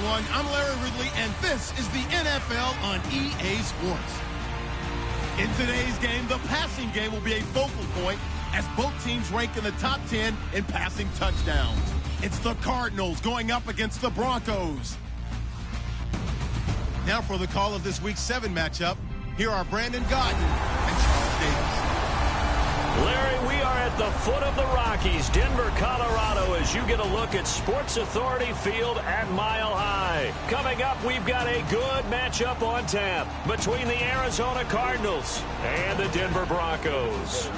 everyone. I'm Larry Ridley, and this is the NFL on EA Sports. In today's game, the passing game will be a focal point as both teams rank in the top 10 in passing touchdowns. It's the Cardinals going up against the Broncos. Now for the call of this Week 7 matchup, here are Brandon Gaudin and Charles Davis. Larry, we are at the foot of the Rockies, Denver, Colorado, as you get a look at Sports Authority Field at Mile High. Coming up, we've got a good matchup on tap between the Arizona Cardinals and the Denver Broncos.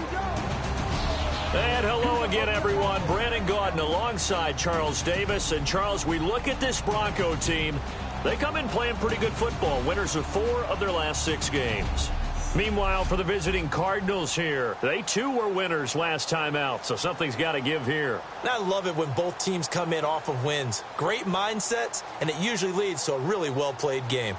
And hello again, everyone. Brandon Gaudin alongside Charles Davis. And, Charles, we look at this Bronco team. They come in playing pretty good football, winners of 4 of their last 6 games. Meanwhile, for the visiting Cardinals here, they too were winners last time out, so something's got to give here. And I love it when both teams come in off of wins. Great mindsets, and it usually leads to a really well-played game.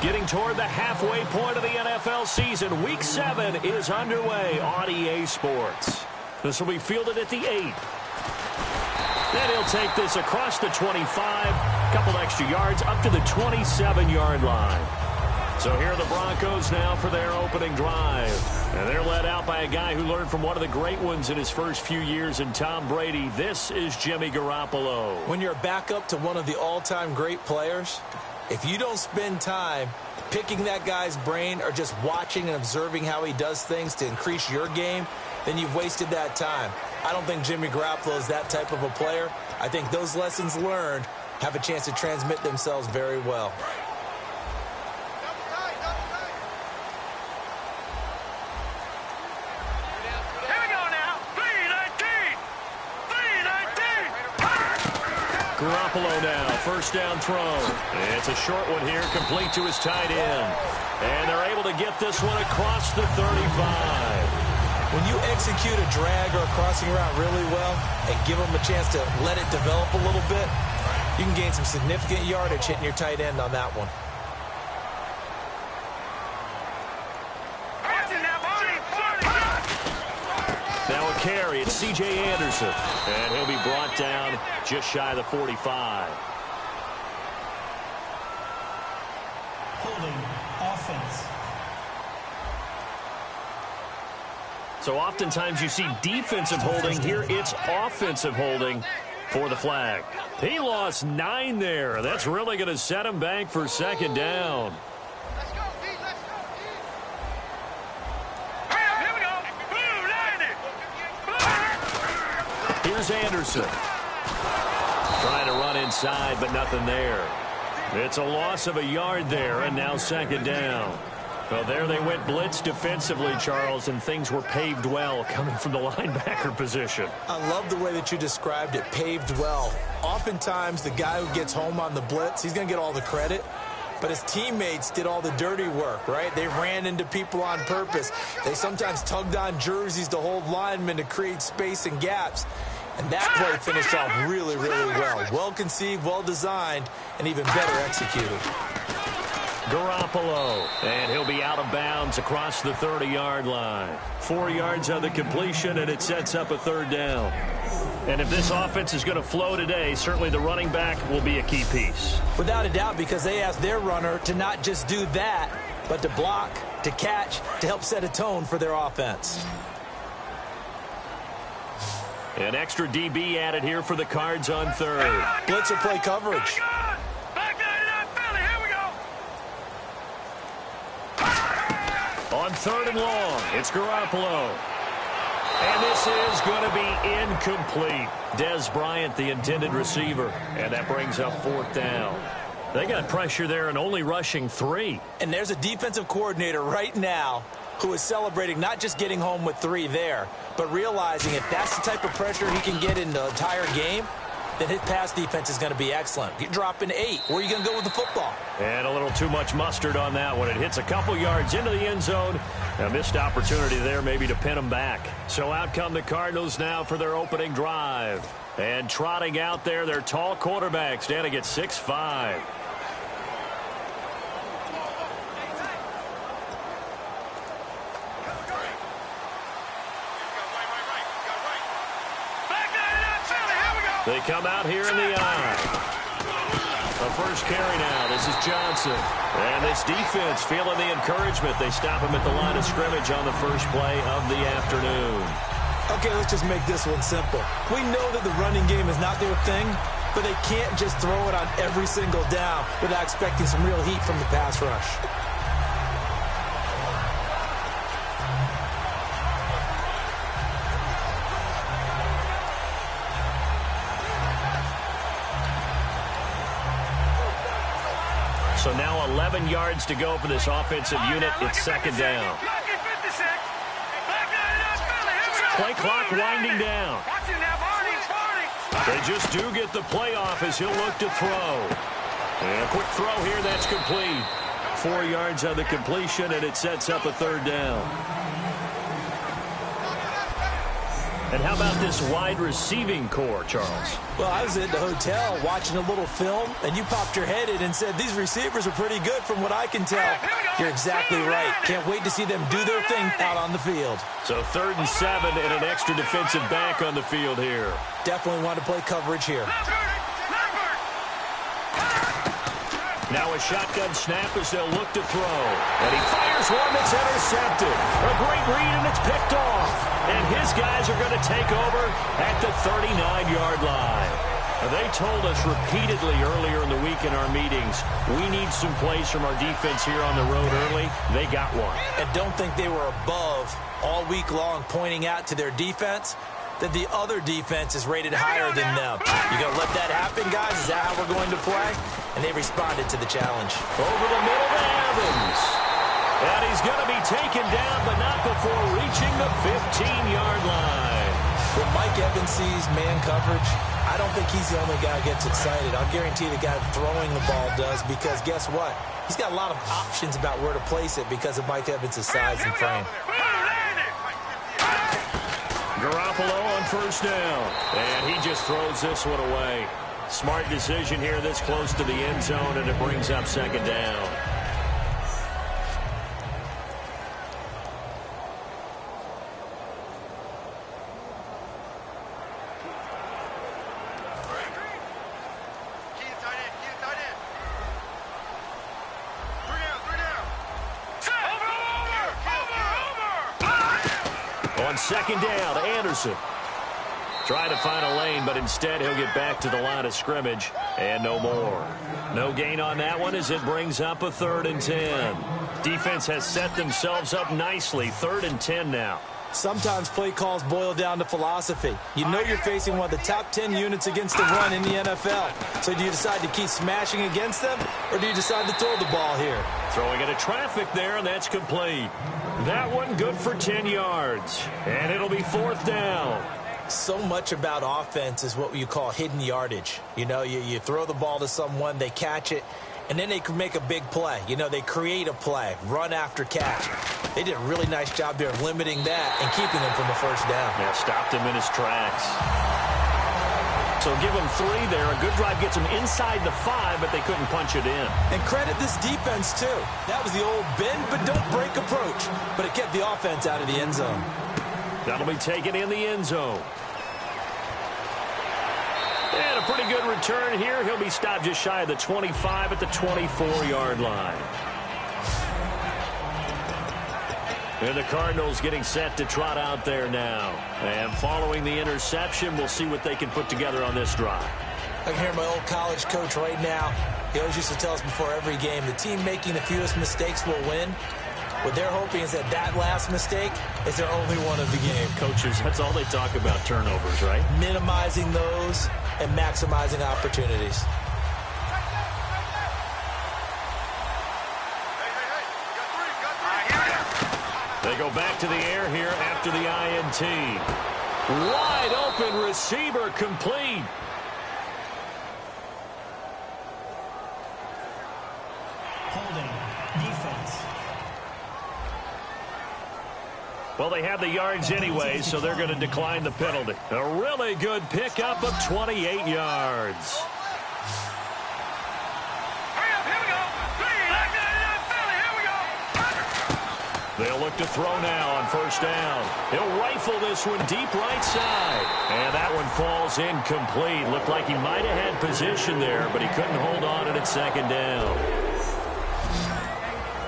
Getting toward the halfway point of the NFL season, Week 7 is underway on EA Sports. This will be fielded at the 8. Then he'll take this across the 25, couple extra yards up to the 27-yard line. So here are the Broncos now for their opening drive. And they're led out by a guy who learned from one of the great ones in his first few years in Tom Brady. This is Jimmy Garoppolo. When you're a backup to one of the all-time great players, if you don't spend time picking that guy's brain or just watching and observing how he does things to increase your game, then you've wasted that time. I don't think Jimmy Garoppolo is that type of a player. I think those lessons learned have a chance to transmit themselves very well. Here we go now. 3-19. 3-19. Garoppolo now, first down throw. It's a short one here, complete to his tight end. And they're able to get this one across the 35. When you execute a drag or a crossing route really well and give them a chance to let it develop a little bit, you can gain some significant yardage hitting your tight end on that one. Now a carry, it's C.J. Anderson. And he'll be brought down just shy of the 45. Holding offense. So oftentimes you see defensive holding. Here it's offensive holding for the flag. He lost 9 there. That's really going to set him back for second down. Let's go, D. Let's go, D. Here we go. Blue 90. Here's Anderson. Trying to run inside, but nothing there. It's a loss of a yard there, and now second down. Well, there they went blitz defensively, Charles, and things were paved well coming from the linebacker position. I love the way that you described it, paved well. Oftentimes, the guy who gets home on the blitz, he's going to get all the credit. But his teammates did all the dirty work, right? They ran into people on purpose. They sometimes tugged on jerseys to hold linemen to create space and gaps. And that play finished off really, really well. Well-conceived, well-designed, and even better executed. Garoppolo, and he'll be out of bounds across the 30-yard line. 4 yards on the completion, and it sets up a third down. And if this offense is going to flow today, certainly the running back will be a key piece. Without a doubt, because they asked their runner to not just do that, but to block, to catch, to help set a tone for their offense. An extra DB added here for the Cards on third. Blitzer play coverage. On third and long, it's Garoppolo. And this is going to be incomplete. Dez Bryant, the intended receiver. And that brings up fourth down. They got pressure there and only rushing 3. And there's a defensive coordinator right now who is celebrating not just getting home with 3 there, but realizing if that's the type of pressure he can get in the entire game, then his pass defense is going to be excellent. You're dropping 8. Where are you going to go with the football? And a little too much mustard on that one. It hits a couple yards into the end zone. A missed opportunity there maybe to pin them back. So out come the Cardinals now for their opening drive. And trotting out there, their tall quarterback standing at 6'5". Back They come out here in the eye. The first carry now. This is Johnson. And this defense feeling the encouragement. They stop him at the line of scrimmage on the first play of the afternoon. Okay, let's just make this one simple. We know that the running game is not their thing, but they can't just throw it on every single down without expecting some real heat from the pass rush. So now 11 yards to go for this offensive unit. It's second down. Play clock winding down. They just do get the playoff as he'll look to throw. And a quick throw here, that's complete. 4 yards on the completion, and it sets up a third down. And how about this wide receiving core, Charles? Well, I was at the hotel watching a little film, and you popped your head in and said, these receivers are pretty good from what I can tell. You're exactly right. Can't wait to see them do their thing out on the field. So 3rd and 7 and an extra defensive back on the field here. Definitely want to play coverage here. Now a shotgun snap as they'll look to throw. And he fires one that's intercepted. A great read, and it's picked off. And his guys are going to take over at the 39-yard line. They told us repeatedly earlier in the week in our meetings, we need some plays from our defense here on the road early. They got one. And don't think they were above all week long pointing out to their defense that the other defense is rated higher than them. You going to let that happen, guys? Is that how we're going to play? And they responded to the challenge. Over the middle to Evans. And he's going to be taken down, but not before reaching the 15-yard line. When Mike Evans sees man coverage, I don't think he's the only guy who gets excited. I'll guarantee the guy throwing the ball does, because guess what? He's got a lot of options about where to place it because of Mike Evans' size and frame. Garoppolo on first down. And he just throws this one away. Smart decision here this close to the end zone, and it brings up second down. On second down, Anderson. Trying to find a lane, but instead he'll get back to the line of scrimmage, and no more. No gain on that one as it brings up a 3rd and 10. Defense has set themselves up nicely. 3rd and 10 now. Sometimes play calls boil down to philosophy. You know you're facing one of the top 10 units against the run in the NFL. So do you decide to keep smashing against them, or do you decide to throw the ball here? Throwing into traffic there, and that's complete. That one good for 10 yards. And it'll be 4th down. So much about offense is what you call hidden yardage. You know, you throw the ball to someone, they catch it, and then they can make a big play. You know, they create a play, run after catch. They did a really nice job there of limiting that and keeping him from a first down. Yeah, stopped him in his tracks. So give him 3 there. A good drive gets him inside the 5, but they couldn't punch it in. And credit this defense, too. That was the old bend but don't break approach, but it kept the offense out of the end zone. That'll be taken in the end zone. And a pretty good return here. He'll be stopped just shy of the 25 at the 24-yard line. And the Cardinals getting set to trot out there now. And following the interception, we'll see what they can put together on this drive. I can hear my old college coach right now. He always used to tell us before every game, the team making the fewest mistakes will win. What they're hoping is that last mistake is their only one of the game. Coaches, that's all they talk about, turnovers, right? Minimizing those and maximizing opportunities. They go back to the air here after the INT. Wide open receiver complete. Holding. Defense. Well, they have the yards anyway, so they're going to decline the penalty. A really good pickup of 28 yards. They'll look to throw now on first down. He'll rifle this one deep right side. And that one falls incomplete. Looked like he might have had position there, but he couldn't hold on at second down.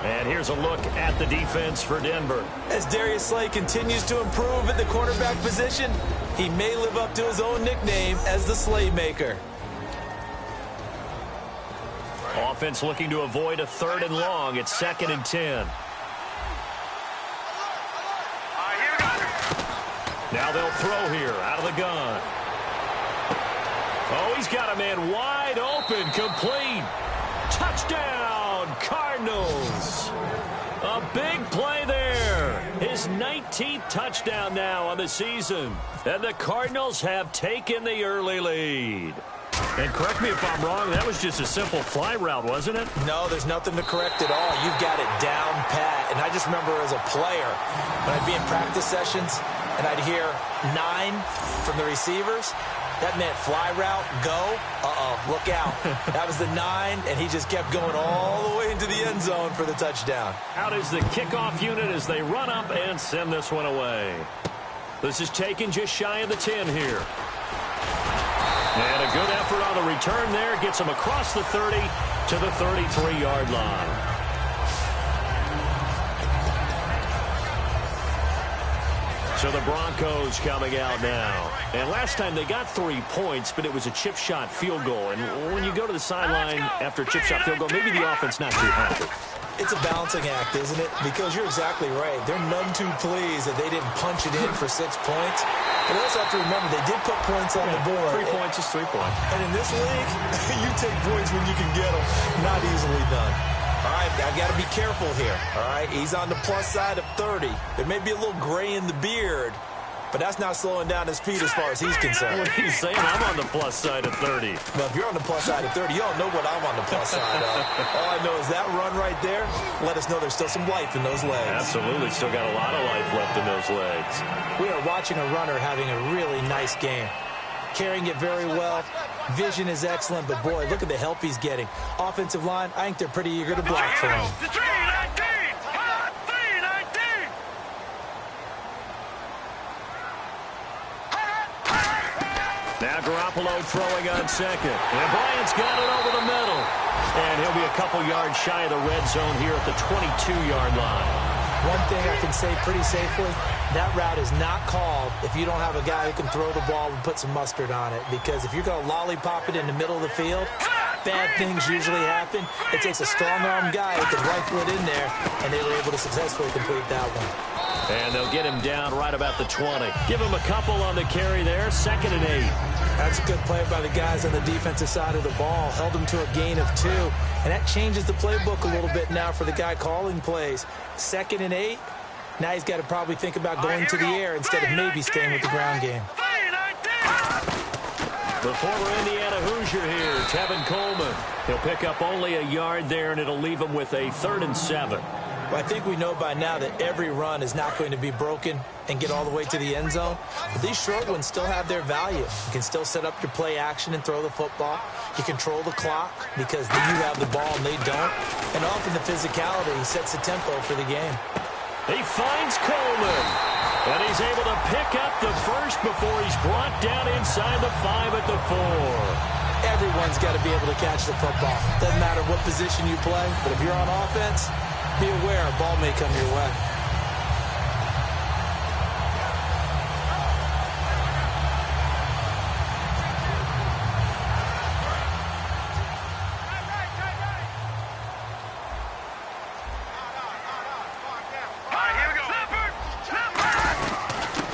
And here's a look at the defense for Denver. As Darius Slay continues to improve at the quarterback position, he may live up to his own nickname as the Slaymaker. Offense looking to avoid a 3rd and long. It's 2nd and 10. Now they'll throw here out of the gun. Oh, he's got a man wide open, complete. Touchdown, Cardinals. A big play there. His 19th touchdown now on the season. And the Cardinals have taken the early lead. And correct me if I'm wrong, that was just a simple fly route, wasn't it? No, there's nothing to correct at all. You've got it down pat. And I just remember as a player, when I'd be in practice sessions and I'd hear 9 from the receivers, that meant fly route, go, look out. That was the 9, and he just kept going all the way into the end zone for the touchdown. Out is the kickoff unit as they run up and send this one away. This is taken just shy of the 10 here. And a good effort on the return there. Gets him across the 30 to the 33-yard line. So the Broncos coming out now. And last time they got 3 points, but it was a chip shot field goal. And when you go to the sideline after a chip shot field goal, maybe the offense not too happy. It's a balancing act, isn't it? Because you're exactly right. They're none too pleased that they didn't punch it in for 6 points. But also have to remember, they did put points on the board. 3 points is 3 points. And in this league, you take points when you can get them. Not easily done. All right, I've got to be careful here. All right, he's on the plus side of 30. There may be a little gray in the beard, but that's not slowing down his speed as far as he's concerned. What are you saying? I'm on the plus side of 30. Well, if you're on the plus side of 30, you don't know what I'm on the plus side of. All I know is that run right there let us know there's still some life in those legs. Absolutely. Still got a lot of life left in those legs. We are watching a runner having a really nice game. Carrying it very well. Vision is excellent, but boy, look at the help he's getting. Offensive line, I think they're pretty eager to block for him. Now Garoppolo throwing on second. And Bryant's got it over the middle. And he'll be a couple yards shy of the red zone here at the 22-yard line. One thing I can say pretty safely, that route is not called if you don't have a guy who can throw the ball and put some mustard on it. Because if you're going to lollipop it in the middle of the field, bad things usually happen. It takes a strong-arm guy who can rifle it in there, and they were able to successfully complete that one. And they'll get him down right about the 20. Give him a couple on the carry there, 2nd and 8. That's a good play by the guys on the defensive side of the ball. Held him to a gain of 2. And that changes the playbook a little bit now for the guy calling plays. 2nd and 8. Now he's got to probably think about going to the air instead of maybe staying with the ground game. The former Indiana Hoosier here, Tevin Coleman. He'll pick up only a yard there, and it'll leave him with a 3rd and 7. Well, I think we know by now that every run is not going to be broken and get all the way to the end zone. But these short ones still have their value. You can still set up your play action and throw the football. You control the clock because you have the ball and they don't. And often the physicality sets the tempo for the game. He finds Coleman. And he's able to pick up the first before he's brought down inside the 5 at the 4. Everyone's got to be able to catch the football. Doesn't matter what position you play, but if you're on offense, be aware a ball may come your way.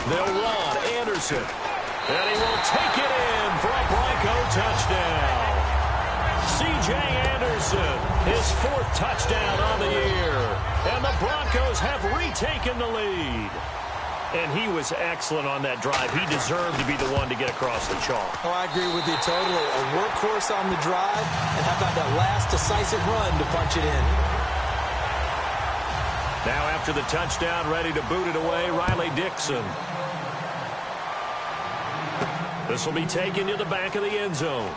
They'll run Anderson. And he will take it in for a Bronco touchdown. C.J. Anderson, his 4th touchdown on the year. And the Broncos have retaken the lead. And he was excellent on that drive. He deserved to be the one to get across the chalk. Oh, I agree with you totally. A workhorse on the drive. And how about that last decisive run to punch it in? Now after the touchdown, ready to boot it away, Riley Dixon. This will be taken to the back of the end zone.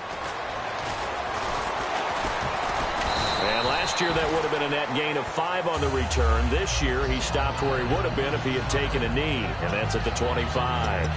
And last Last year, that would have been a net gain of 5 on the return. This year, he stopped where he would have been if he had taken a knee, and that's at the 25.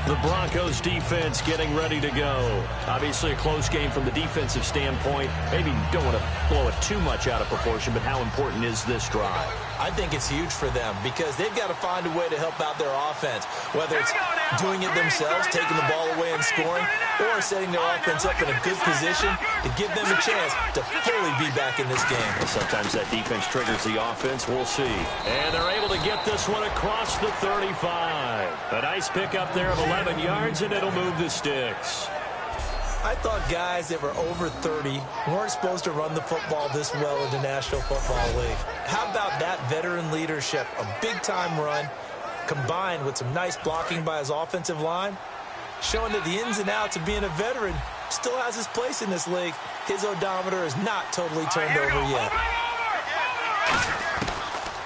The Broncos defense getting ready to go. Obviously, a close game from the defensive standpoint. Maybe don't want to blow it too much out of proportion, but how important is this drive? I think it's huge for them because they've got to find a way to help out their offense, whether it's doing it themselves, taking the ball away and scoring, or setting their offense up in a good position to give them a chance to fully be back in this game. Sometimes that defense triggers the offense. We'll see. And they're able to get this one across the 35. A nice pickup there of 11 yards, and it'll move the sticks. I thought guys that were over 30 weren't supposed to run the football this well in the National Football League. How about that veteran leadership? A big-time run combined with some nice blocking by his offensive line, showing that the ins and outs of being a veteran still has his place in this league. His odometer is not totally turned over yet.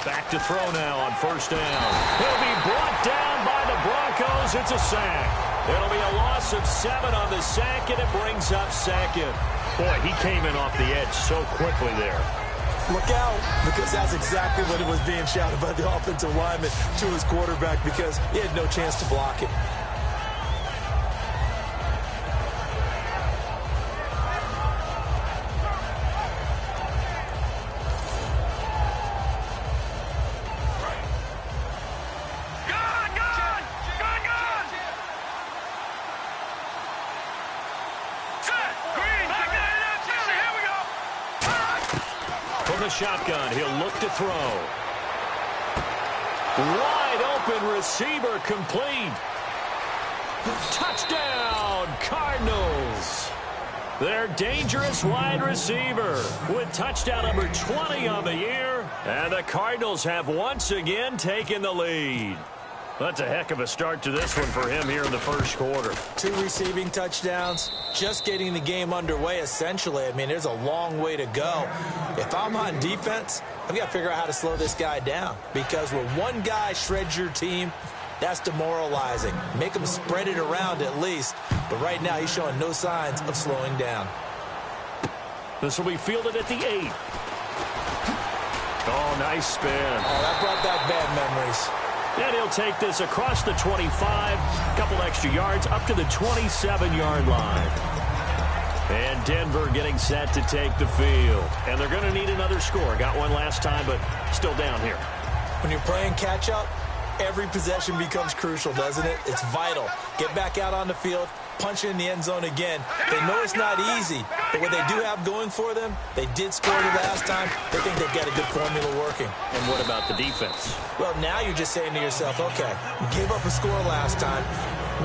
Back to throw now on first down. He'll be brought down by the Broncos. It's a sack. It'll be a loss of 7 on the sack, and it brings up second. Boy, he came in off the edge so quickly there. Look out, because that's exactly what it was being shouted by the offensive lineman to his quarterback because he had no chance to block it. Shotgun. He'll look to throw. Wide open receiver complete. Touchdown, Cardinals. Their dangerous wide receiver with touchdown number 20 on the year. And the Cardinals have once again taken the lead. That's a heck of a start to this one for him here in the first quarter. 2 receiving touchdowns, just getting the game underway essentially. I mean, there's a long way to go. If I'm on defense, I've got to figure out how to slow this guy down because when one guy shreds your team, that's demoralizing. Make him spread it around at least. But right now, he's showing no signs of slowing down. This will be fielded at the 8. Oh, nice spin. Oh, that brought back bad memories. And he'll take this across the 25, a couple extra yards, up to the 27-yard line. And Denver getting set to take the field. And they're going to need another score. Got one last time, but still down here. When you're playing catch-up, every possession becomes crucial, doesn't it? It's vital. Get back out on the field, punch it in the end zone again. They know it's not easy, but what they do have going for them, they did score the last time. They think they've got a good formula working. And what about the defense? Well, now you're just saying to yourself, okay, we gave up a score last time.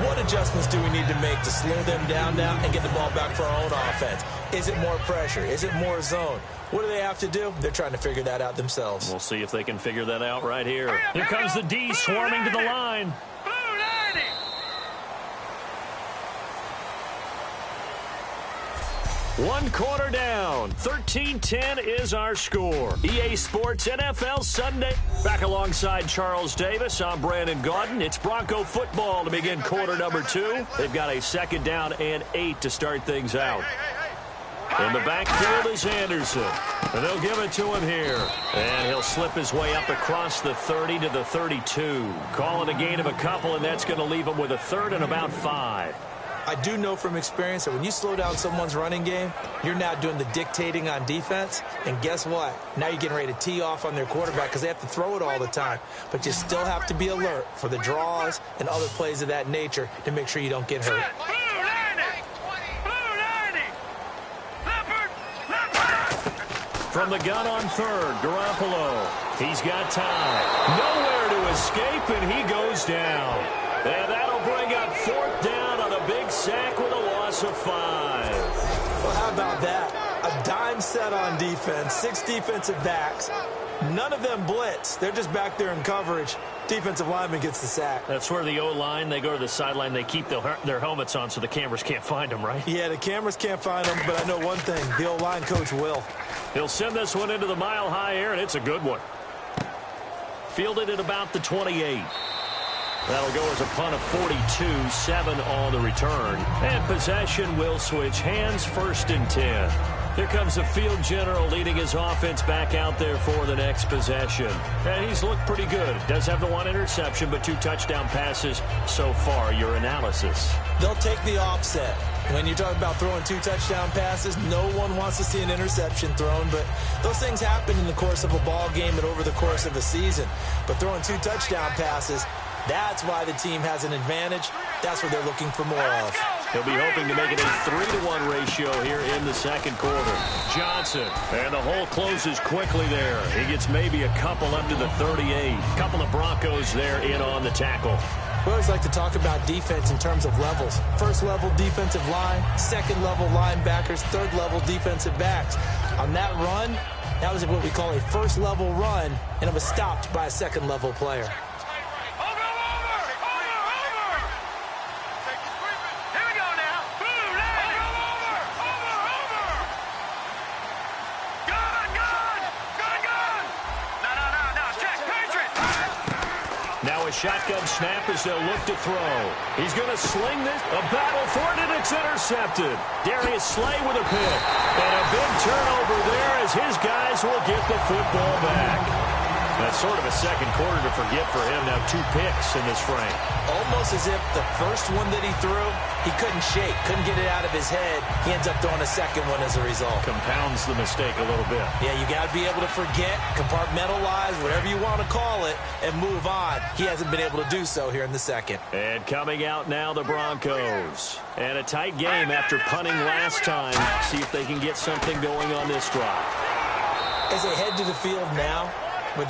What adjustments do we need to make to slow them down now and get the ball back for our own offense? Is it more pressure? Is it more zone? What do they have to do? They're trying to figure that out themselves. We'll see if they can figure that out right here. Here comes the D swarming to the line. Blue 90. One quarter down. 13-10 is our score. EA Sports NFL Sunday. Back alongside Charles Davis, I'm Brandon Gaudin. It's Bronco football to begin quarter number 2. They've got a 2nd down and 8 to start things out. In the backfield is Anderson. And they'll give it to him here. And he'll slip his way up across the 30 to the 32. Calling a gain of a couple, and that's going to leave him with a 3rd and about 5. I do know from experience that when you slow down someone's running game, you're now doing the dictating on defense. And guess what? Now you're getting ready to tee off on their quarterback because they have to throw it all the time. But you still have to be alert for the draws and other plays of that nature to make sure you don't get hurt. From the gun on 3rd, Garoppolo. He's got time. Nowhere to escape, and he goes down. And that'll bring up 4th down on a big sack with a loss of 5. Well, how about that? A dime set on defense, 6 defensive backs. None of them blitz. They're just back there in coverage. Defensive lineman gets the sack. That's where the O-line, they go to the sideline, they keep their helmets on so the cameras can't find them, right? Yeah, the cameras can't find them, but I know one thing. The O-line coach will. He'll send this one into the mile-high air, and it's a good one. Fielded at about the 28. That'll go as a punt of 42, 7 on the return. And possession will switch hands, 1st and 10. Here comes the field general leading his offense back out there for the next possession. And he's looked pretty good. Does have the 1 interception, but 2 touchdown passes so far. Your analysis? They'll take the offset. When you're talking about throwing 2 touchdown passes, no one wants to see an interception thrown, but those things happen in the course of a ball game and over the course of a season. But throwing 2 touchdown passes, that's why the team has an advantage. That's what they're looking for more of. He'll be hoping to make it a 3-to-1 ratio here in the second quarter. Johnson, and the hole closes quickly there. He gets maybe a couple up to the 38. Couple of Broncos there in on the tackle. We always like to talk about defense in terms of levels. First level defensive line, second level linebackers, third level defensive backs. On that run, that was what we call a first level run, and it was stopped by a second level player. Now a shotgun snap as they'll look to throw. He's going to sling this. A battle for it, and it's intercepted. Darius Slay with a pick. And a big turnover there as his guys will get the football back. That's sort of a second quarter to forget for him. Now 2 picks in this frame. Almost as if the first one that he threw, he couldn't shake, couldn't get it out of his head. He ends up throwing a second one as a result. Compounds the mistake a little bit. Yeah, you got to be able to forget, compartmentalize, whatever you want to call it, and move on. He hasn't been able to do so here in the second. And coming out now, the Broncos. And a tight game after punting last time. See if they can get something going on this drive. As they head to the field now, with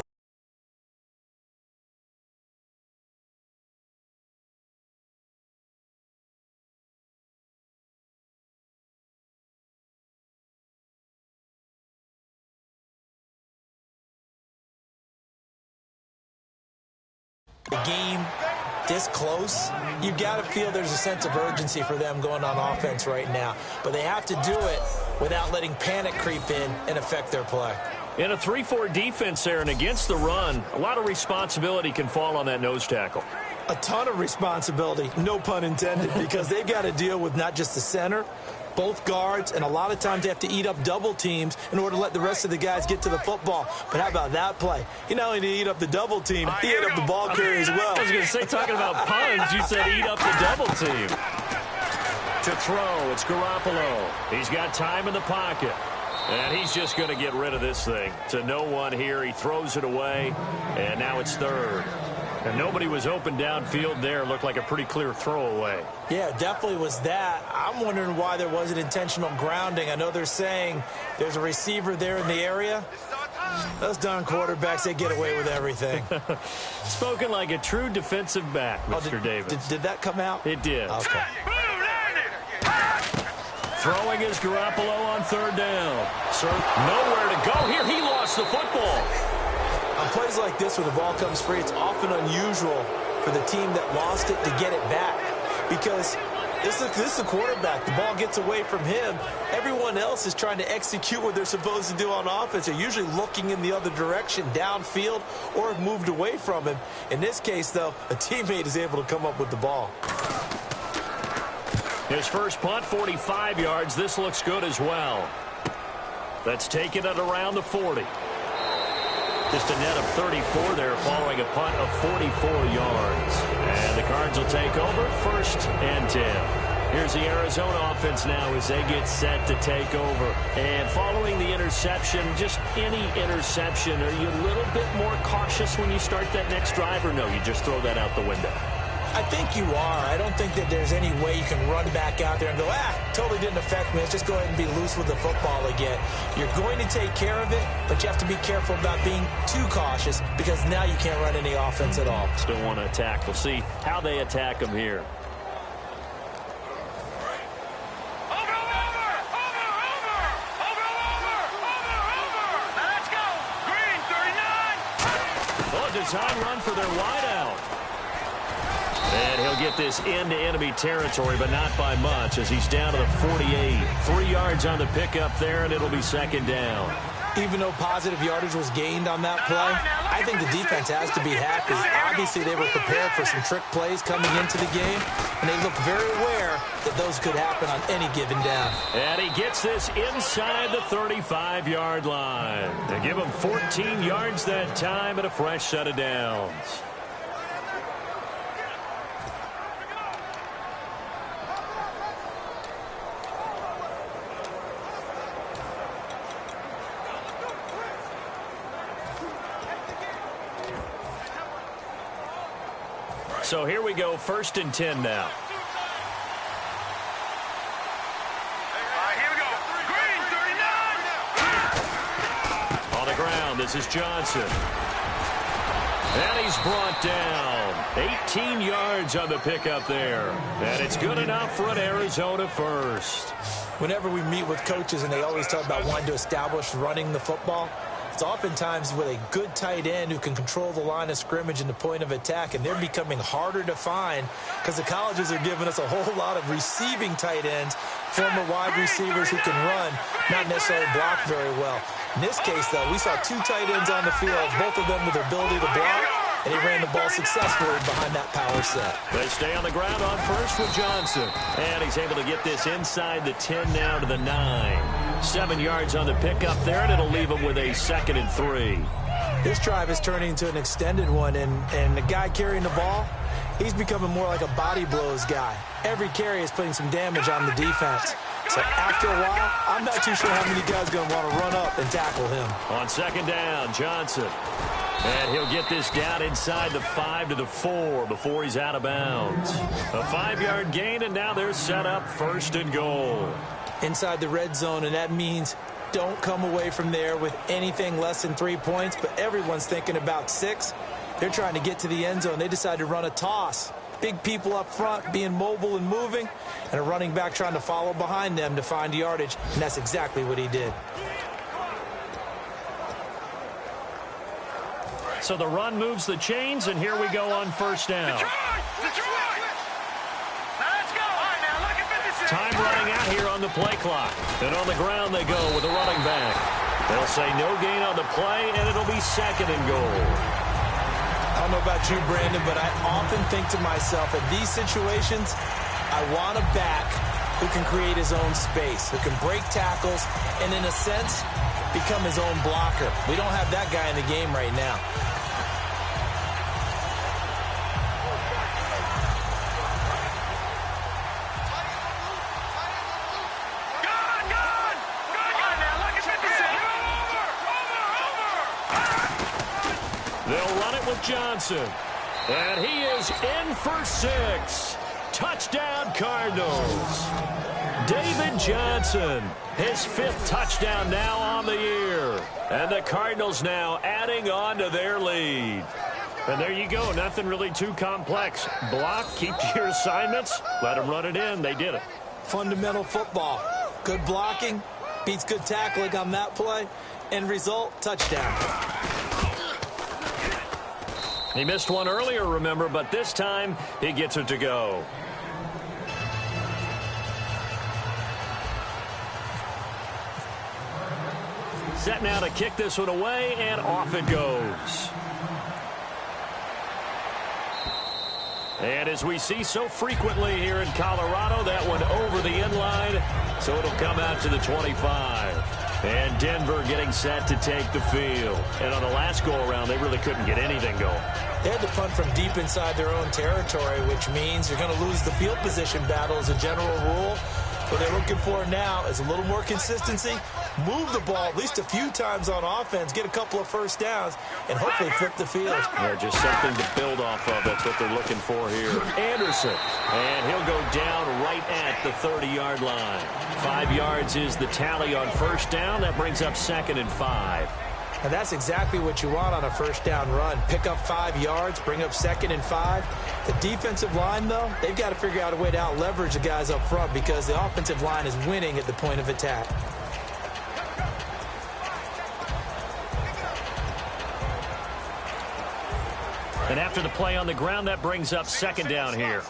the game this close, you've got to feel there's a sense of urgency for them going on offense right now. But they have to do it without letting panic creep in and affect their play. In a 3-4 defense there and against the run, a lot of responsibility can fall on that nose tackle. A ton of responsibility, no pun intended, because they've got to deal with not just the center, both guards, and a lot of times they have to eat up double teams in order to let the rest of the guys get to the football. But how about that play? He not only did he eat up the double team, he ate up the ball carrier as well. I was going to say, talking about puns, you said eat up the double team. To throw, it's Garoppolo. He's got time in the pocket. And he's just going to get rid of this thing. To no one here. He throws it away, and now it's third. And nobody was open downfield there. Looked like a pretty clear throwaway. Yeah, definitely was that. I'm wondering why there wasn't intentional grounding. I know they're saying there's a receiver there in the area. Those darn quarterbacks, they get away with everything. Spoken like a true defensive back, Mr. Davis. Did that come out? It did. Okay. Throwing is Garoppolo on third down. Sir, nowhere to go here. He lost the football. On plays like this where the ball comes free, it's often unusual for the team that lost it to get it back. Because this is the quarterback. The ball gets away from him. Everyone else is trying to execute what they're supposed to do on offense. They're usually looking in the other direction, downfield, or have moved away from him. In this case, though, a teammate is able to come up with the ball. His first punt, 45 yards. This looks good as well. That's taken at around the 40. Just a net of 34 there following a punt of 44 yards. And the Cards will take over first and 10. Here's the Arizona offense now as they get set to take over. And following the interception, just any interception, are you a little bit more cautious when you start that next drive, or no, you just throw that out the window? I think you are. I don't think that there's any way you can run back out there and go, totally didn't affect me. Let's just go ahead and be loose with the football again. You're going to take care of it, but you have to be careful about being too cautious because now you can't run any offense at all. Still want to attack. We'll see how they attack them here. Let's go. Green, 39. Oh, design run for their wideout. And he'll get this into enemy territory, but not by much as he's down to the 48. 3 yards on the pickup there, and it'll be second down. Even though positive yardage was gained on that play, I think the defense has to be happy. Obviously, they were prepared for some trick plays coming into the game, and they looked very aware that those could happen on any given down. And he gets this inside the 35-yard line. They give him 14 yards that time and a fresh set of downs. So here we go, 1st and 10 now. Here we go. Green, 39. On the ground, this is Johnson. And he's brought down. 18 yards on the pickup there. And it's good enough for an Arizona first. Whenever we meet with coaches and they always talk about wanting to establish running the football, it's oftentimes with a good tight end who can control the line of scrimmage and the point of attack, and they're becoming harder to find because the colleges are giving us a whole lot of receiving tight ends, former wide receivers who can run, not necessarily block very well. In this case, though, we saw 2 tight ends on the field, both of them with the ability to block, and he ran the ball successfully behind that power set. They stay on the ground on first with Johnson. And he's able to get this inside the 10 now to the 9. 7 yards on the pickup there, and it'll leave him with a 2nd and 3. This drive is turning into an extended one, and the guy carrying the ball, he's becoming more like a body blows guy. Every carry is putting some damage on the defense. So after a while, I'm not too sure how many guys are going to want to run up and tackle him. On 2nd down, Johnson. And he'll get this down inside the 5 to the 4 before he's out of bounds. A 5-yard gain, and now they're set up 1st and goal. Inside the red zone, and that means don't come away from there with anything less than 3 points, but everyone's thinking about 6. They're trying to get to the end zone. They decide to run a toss. Big people up front being mobile and moving, and a running back trying to follow behind them to find yardage, and that's exactly what he did. So the run moves the chains, and here we go on 1st down. Detroit! Now let's go. All right, now look at 56. Time running out here on the play clock. And on the ground they go with the running back. They'll say no gain on the play, and it'll be 2nd and goal. I don't know about you, Brandon, but I often think to myself, in these situations, I want a back who can create his own space, who can break tackles, and in a sense, become his own blocker. We don't have that guy in the game right now. They'll run it with Johnson. And he is in for 6. Touchdown, Cardinals. David Johnson, his 5th touchdown now on the year. And the Cardinals now adding on to their lead. And there you go. Nothing really too complex. Block, keep to your assignments, let them run it in. They did it. Fundamental football. Good blocking beats good tackling on that play. End result, touchdown. He missed one earlier, remember, but this time he gets it to go. Set now to kick this one away, and off it goes. And as we see so frequently here in Colorado, that one over the end line, so it'll come out to the 25. And Denver getting set to take the field. And on the last go-around, they really couldn't get anything going. They had to punt from deep inside their own territory, which means you're going to lose the field position battle as a general rule. What they're looking for now is a little more consistency, move the ball at least a few times on offense, get a couple of first downs, and hopefully flip the field. Yeah, just something to build off of. That's what they're looking for here. Anderson, and he'll go down right at the 30-yard line. 5 yards is the tally on 1st down. That brings up 2nd and 5. And that's exactly what you want on a 1st down run. Pick up 5 yards, bring up 2nd and 5. The defensive line, though, they've got to figure out a way to out-leverage the guys up front because the offensive line is winning at the point of attack. And after the play on the ground, that brings up 2nd down here.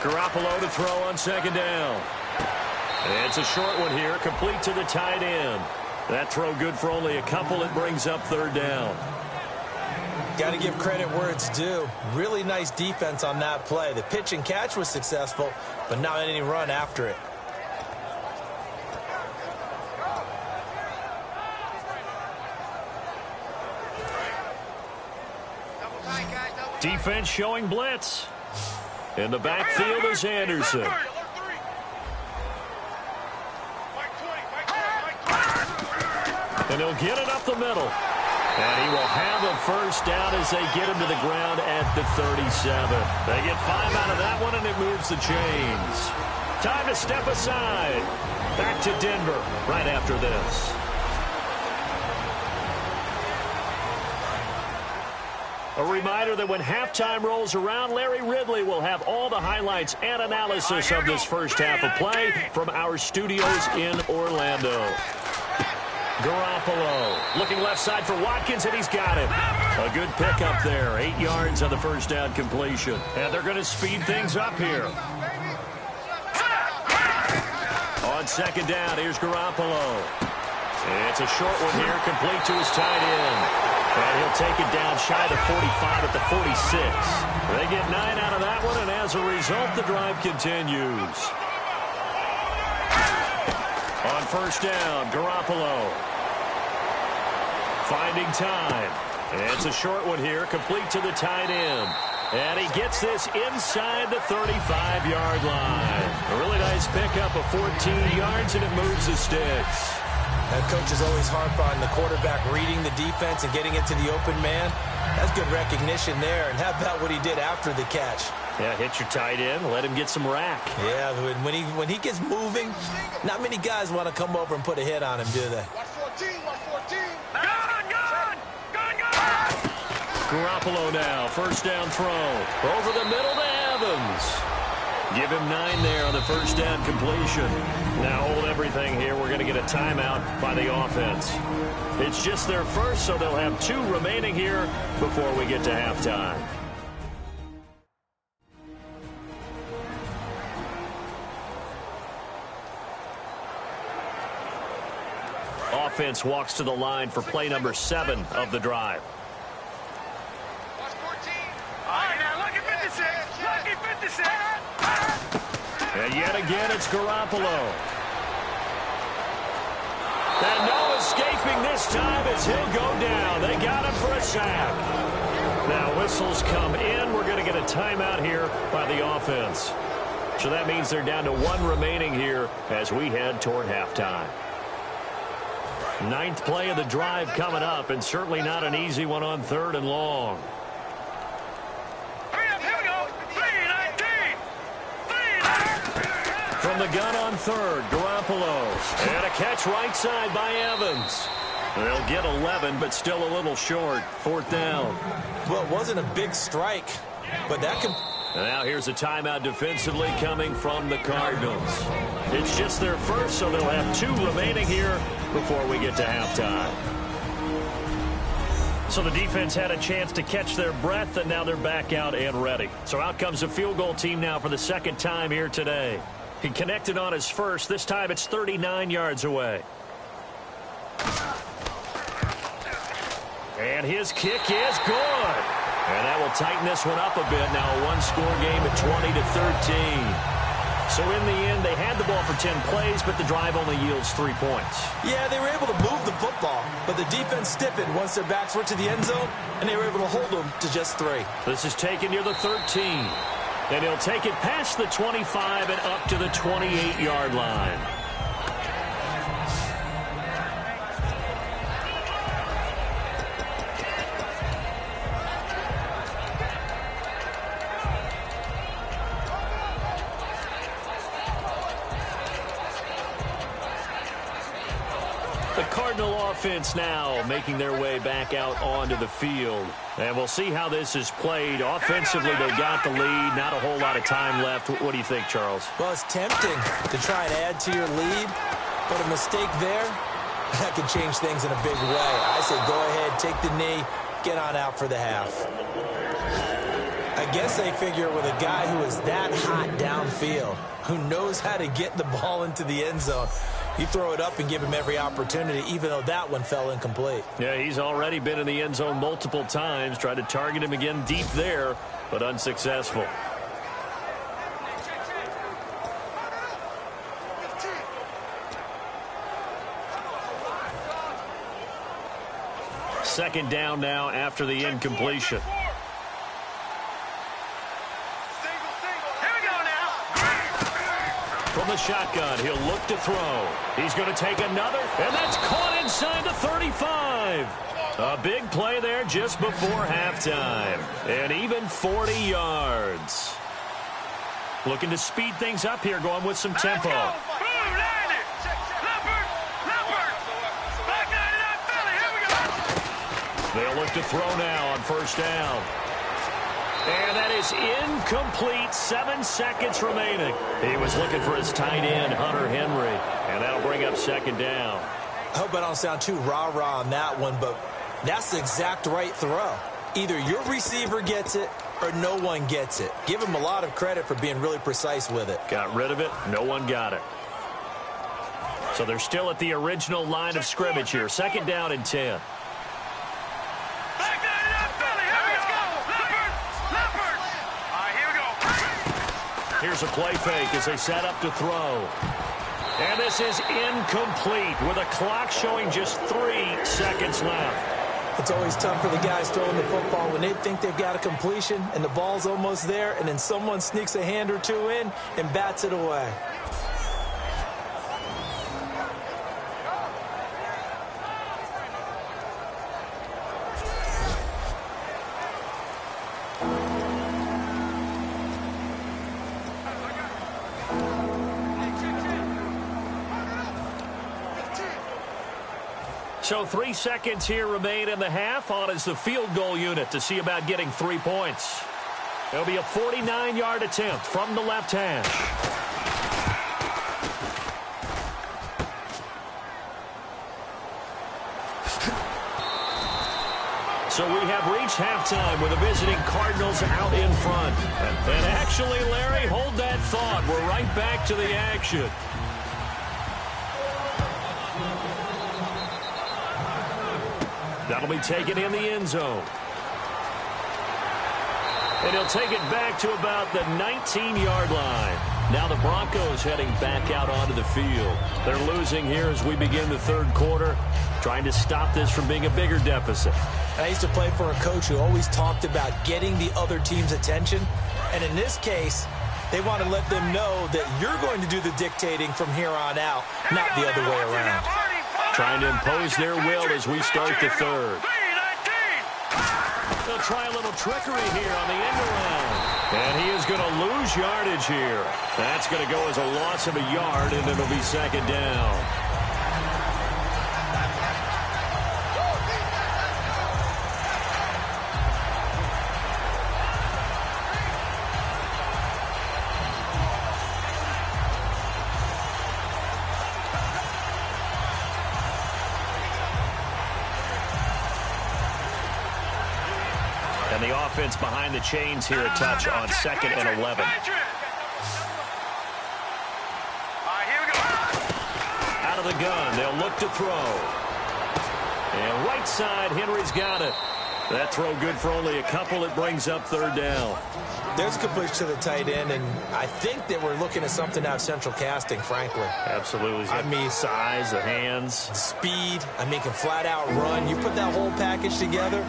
Garoppolo to throw on 2nd down. It's a short one here, complete to the tight end. That throw good for only a couple. It brings up 3rd down. Got to give credit where it's due. Really nice defense on that play. The pitch and catch was successful, but not any run after it. Defense showing blitz. In the backfield is Anderson. And he'll get it up the middle. And he will have a first down as they get him to the ground at the 37. They get 5 out of that one, and it moves the chains. Time to step aside. Back to Denver right after this. A reminder that when halftime rolls around, Larry Ridley will have all the highlights and analysis of this first half of play from our studios in Orlando. Garoppolo looking left side for Watkins, and he's got it. A good pickup there. 8 yards on the first down completion. And they're going to speed things up here. On second down, here's Garoppolo. It's a short one here, complete to his tight end. And he'll take it down shy of the 45 at the 46. They get 9 out of that one, and as a result, the drive continues. On first down, Garoppolo finding time. And it's a short one here, complete to the tight end. And he gets this inside the 35-yard line. A really nice pickup of 14 yards, and it moves the sticks. Coaches always harp on the quarterback reading the defense and getting it to the open man. That's good recognition there. And how about what he did after the catch? Yeah, hit your tight end, let him get some rack. Yeah, when he gets moving, not many guys want to come over and put a hit on him, do they? 114. Gun! Garoppolo now, first down throw. Over the middle to Evans. Give him 9 there on the first down completion. Now hold everything here. We're going to get a timeout by the offense. It's just their first, so they'll have 2 remaining here before we get to halftime. Offense walks to the line for play number 7 of the drive. Watch 14. All right, now look at 56. Look at 56. And yet again, it's Garoppolo. And no escaping this time as he'll go down. They got him for a sack. Now whistles come in. We're going to get a timeout here by the offense. So that means they're down to 1 remaining here as we head toward halftime. 9th play of the drive coming up, and certainly not an easy one on 3rd and long. From the gun on 3rd, Garoppolo. And a catch right side by Evans. They'll get 11, but still a little short. 4th down. Well, it wasn't a big strike, but that can... Now here's a timeout defensively coming from the Cardinals. It's just their first, so they'll have 2 remaining here before we get to halftime. So the defense had a chance to catch their breath, and now they're back out and ready. So out comes the field goal team now for the 2nd time here today. He connected on his first. This time it's 39 yards away. And his kick is good. And that will tighten this one up a bit. Now a 1-score game at 20-13. So in the end, they had the ball for 10 plays, but the drive only yields 3 points. Yeah, they were able to move the football, but the defense stiffened once their backs were to the end zone, and they were able to hold them to just 3. This is taken near the 13. And he'll take it past the 25 and up to the 28-yard line. The Cardinal offense now making their way back out onto the field. And we'll see how this is played. Offensively, they got the lead. Not a whole lot of time left. What do you think, Charles? Well, it's tempting to try and add to your lead, but a mistake there, that could change things in a big way. I say go ahead, take the knee, get on out for the half. I guess they figure with a guy who is that hot downfield, who knows how to get the ball into the end zone, You throw it up and give him every opportunity, even though that one fell incomplete. Yeah, he's already been in the end zone multiple times. Tried to target him again deep there, but unsuccessful. Second down now after the incompletion. From the shotgun, he'll look to throw. He's going to take another, and that's caught inside the 35. A big play there just before halftime. And even 40 yards. Looking to speed things up here, going with some tempo. They'll look to throw now on first down. And that is incomplete. 7 seconds remaining. He was looking for his tight end, Hunter Henry. And that'll bring up second down. I hope I don't sound too rah-rah on that one, but that's the exact right throw. Either your receiver gets it or no one gets it. Give him a lot of credit for being really precise with it. Got rid of it. No one got it. So they're still at the original line of scrimmage here. Second down and 10. Here's a play fake as they set up to throw. And this is incomplete with a clock showing just 3 seconds left. It's always tough for the guys throwing the football when they think they've got a completion and the ball's almost there, and then someone sneaks a hand or two in and bats it away. So 3 seconds here remain in the half. On is the field goal unit to see about getting 3 points. It'll be a 49-yard attempt from the left hash. So we have reached halftime with the visiting Cardinals out in front. And actually, Larry, hold that thought. We're right back to the action. That'll be taken in the end zone. And he'll take it back to about the 19-yard line. Now the Broncos heading back out onto the field. They're losing here as we begin the third quarter, trying to stop this from being a bigger deficit. I used to play for a coach who always talked about getting the other team's attention. And in this case, they want to let them know that you're going to do the dictating from here on out, not the other way around. Trying to impose their will as we start the third. They'll try a little trickery here on the end around. And he is going to lose yardage here. That's going to go as a loss of a yard, and it'll be second down. And the offense behind the chains here a touch on 2nd and 11. Out of the gun, they'll look to throw. And right side, Henry's got it. That throw good for only a couple. It brings up third down. There's a completion to the tight end, and I think that we're looking at something out of central casting, frankly. Absolutely. I mean, size, the hands. Speed. I mean, can flat out run. You put that whole package together,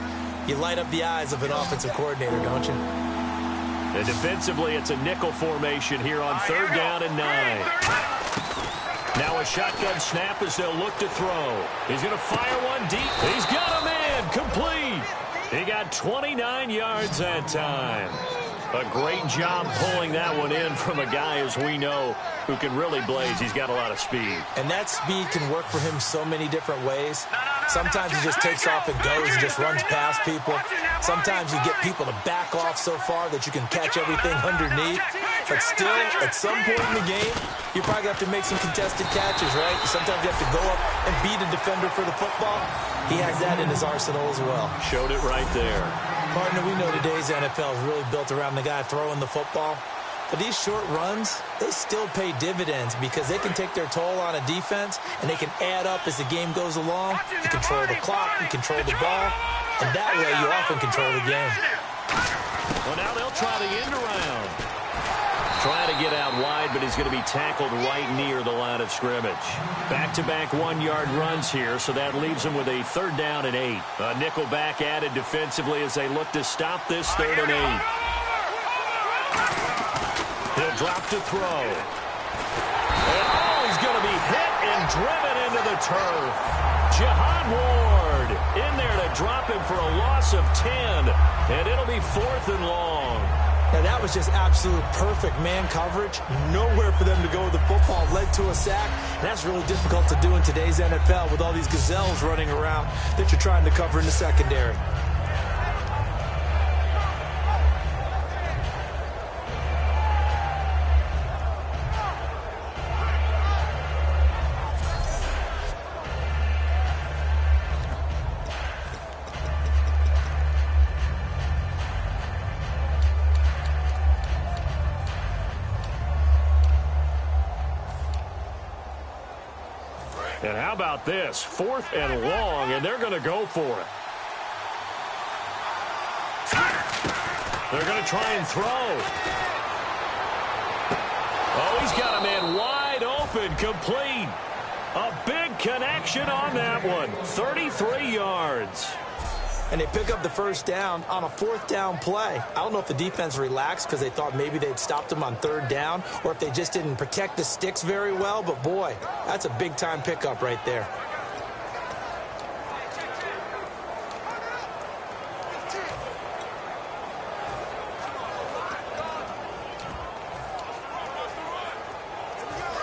you light up the eyes of an offensive coordinator, don't you? And defensively, it's a nickel formation here on 3rd down and 9. Now a shotgun snap as they'll look to throw. He's going to fire one deep. He's got a man. Complete. He got 29 yards that time. A great job pulling that one in from a guy, as we know, who can really blaze. He's got a lot of speed. And that speed can work for him so many different ways. Sometimes he just takes off and goes and just runs past people. Sometimes you get people to back off so far that you can catch everything underneath. But still, at some point in the game, you probably have to make some contested catches, right? Sometimes you have to go up and beat a defender for the football. He has that in his arsenal as well. Showed it right there. Partner, we know today's NFL is really built around the guy throwing the football. But these short runs, they still pay dividends because they can take their toll on a defense, and they can add up as the game goes along. You control the clock, you control the ball, and that way you often control the game. Well, now they'll try the end around. Trying to get out wide, but he's going to be tackled right near the line of scrimmage. Back-to-back one-yard runs here, so that leaves him with a 3rd down and 8. A nickel back added defensively as they look to stop this 3rd and 8. He'll drop to throw. And he's going to be hit and driven into the turf. Jihad Ward in there to drop him for a loss of 10, and it'll be 4th and long. Now, that was just absolute perfect man coverage. Nowhere for them to go with the football. Led to a sack. And that's really difficult to do in today's NFL with all these gazelles running around that you're trying to cover in the secondary. And how about this? 4th and long, and they're going to go for it. They're going to try and throw. Oh, he's got a man wide open, complete. A big connection on that one. 33 yards. And they pick up the 1st down on a 4th down play. I don't know if the defense relaxed because they thought maybe they'd stopped them on 3rd down or if they just didn't protect the sticks very well. But, boy, that's a big-time pickup right there.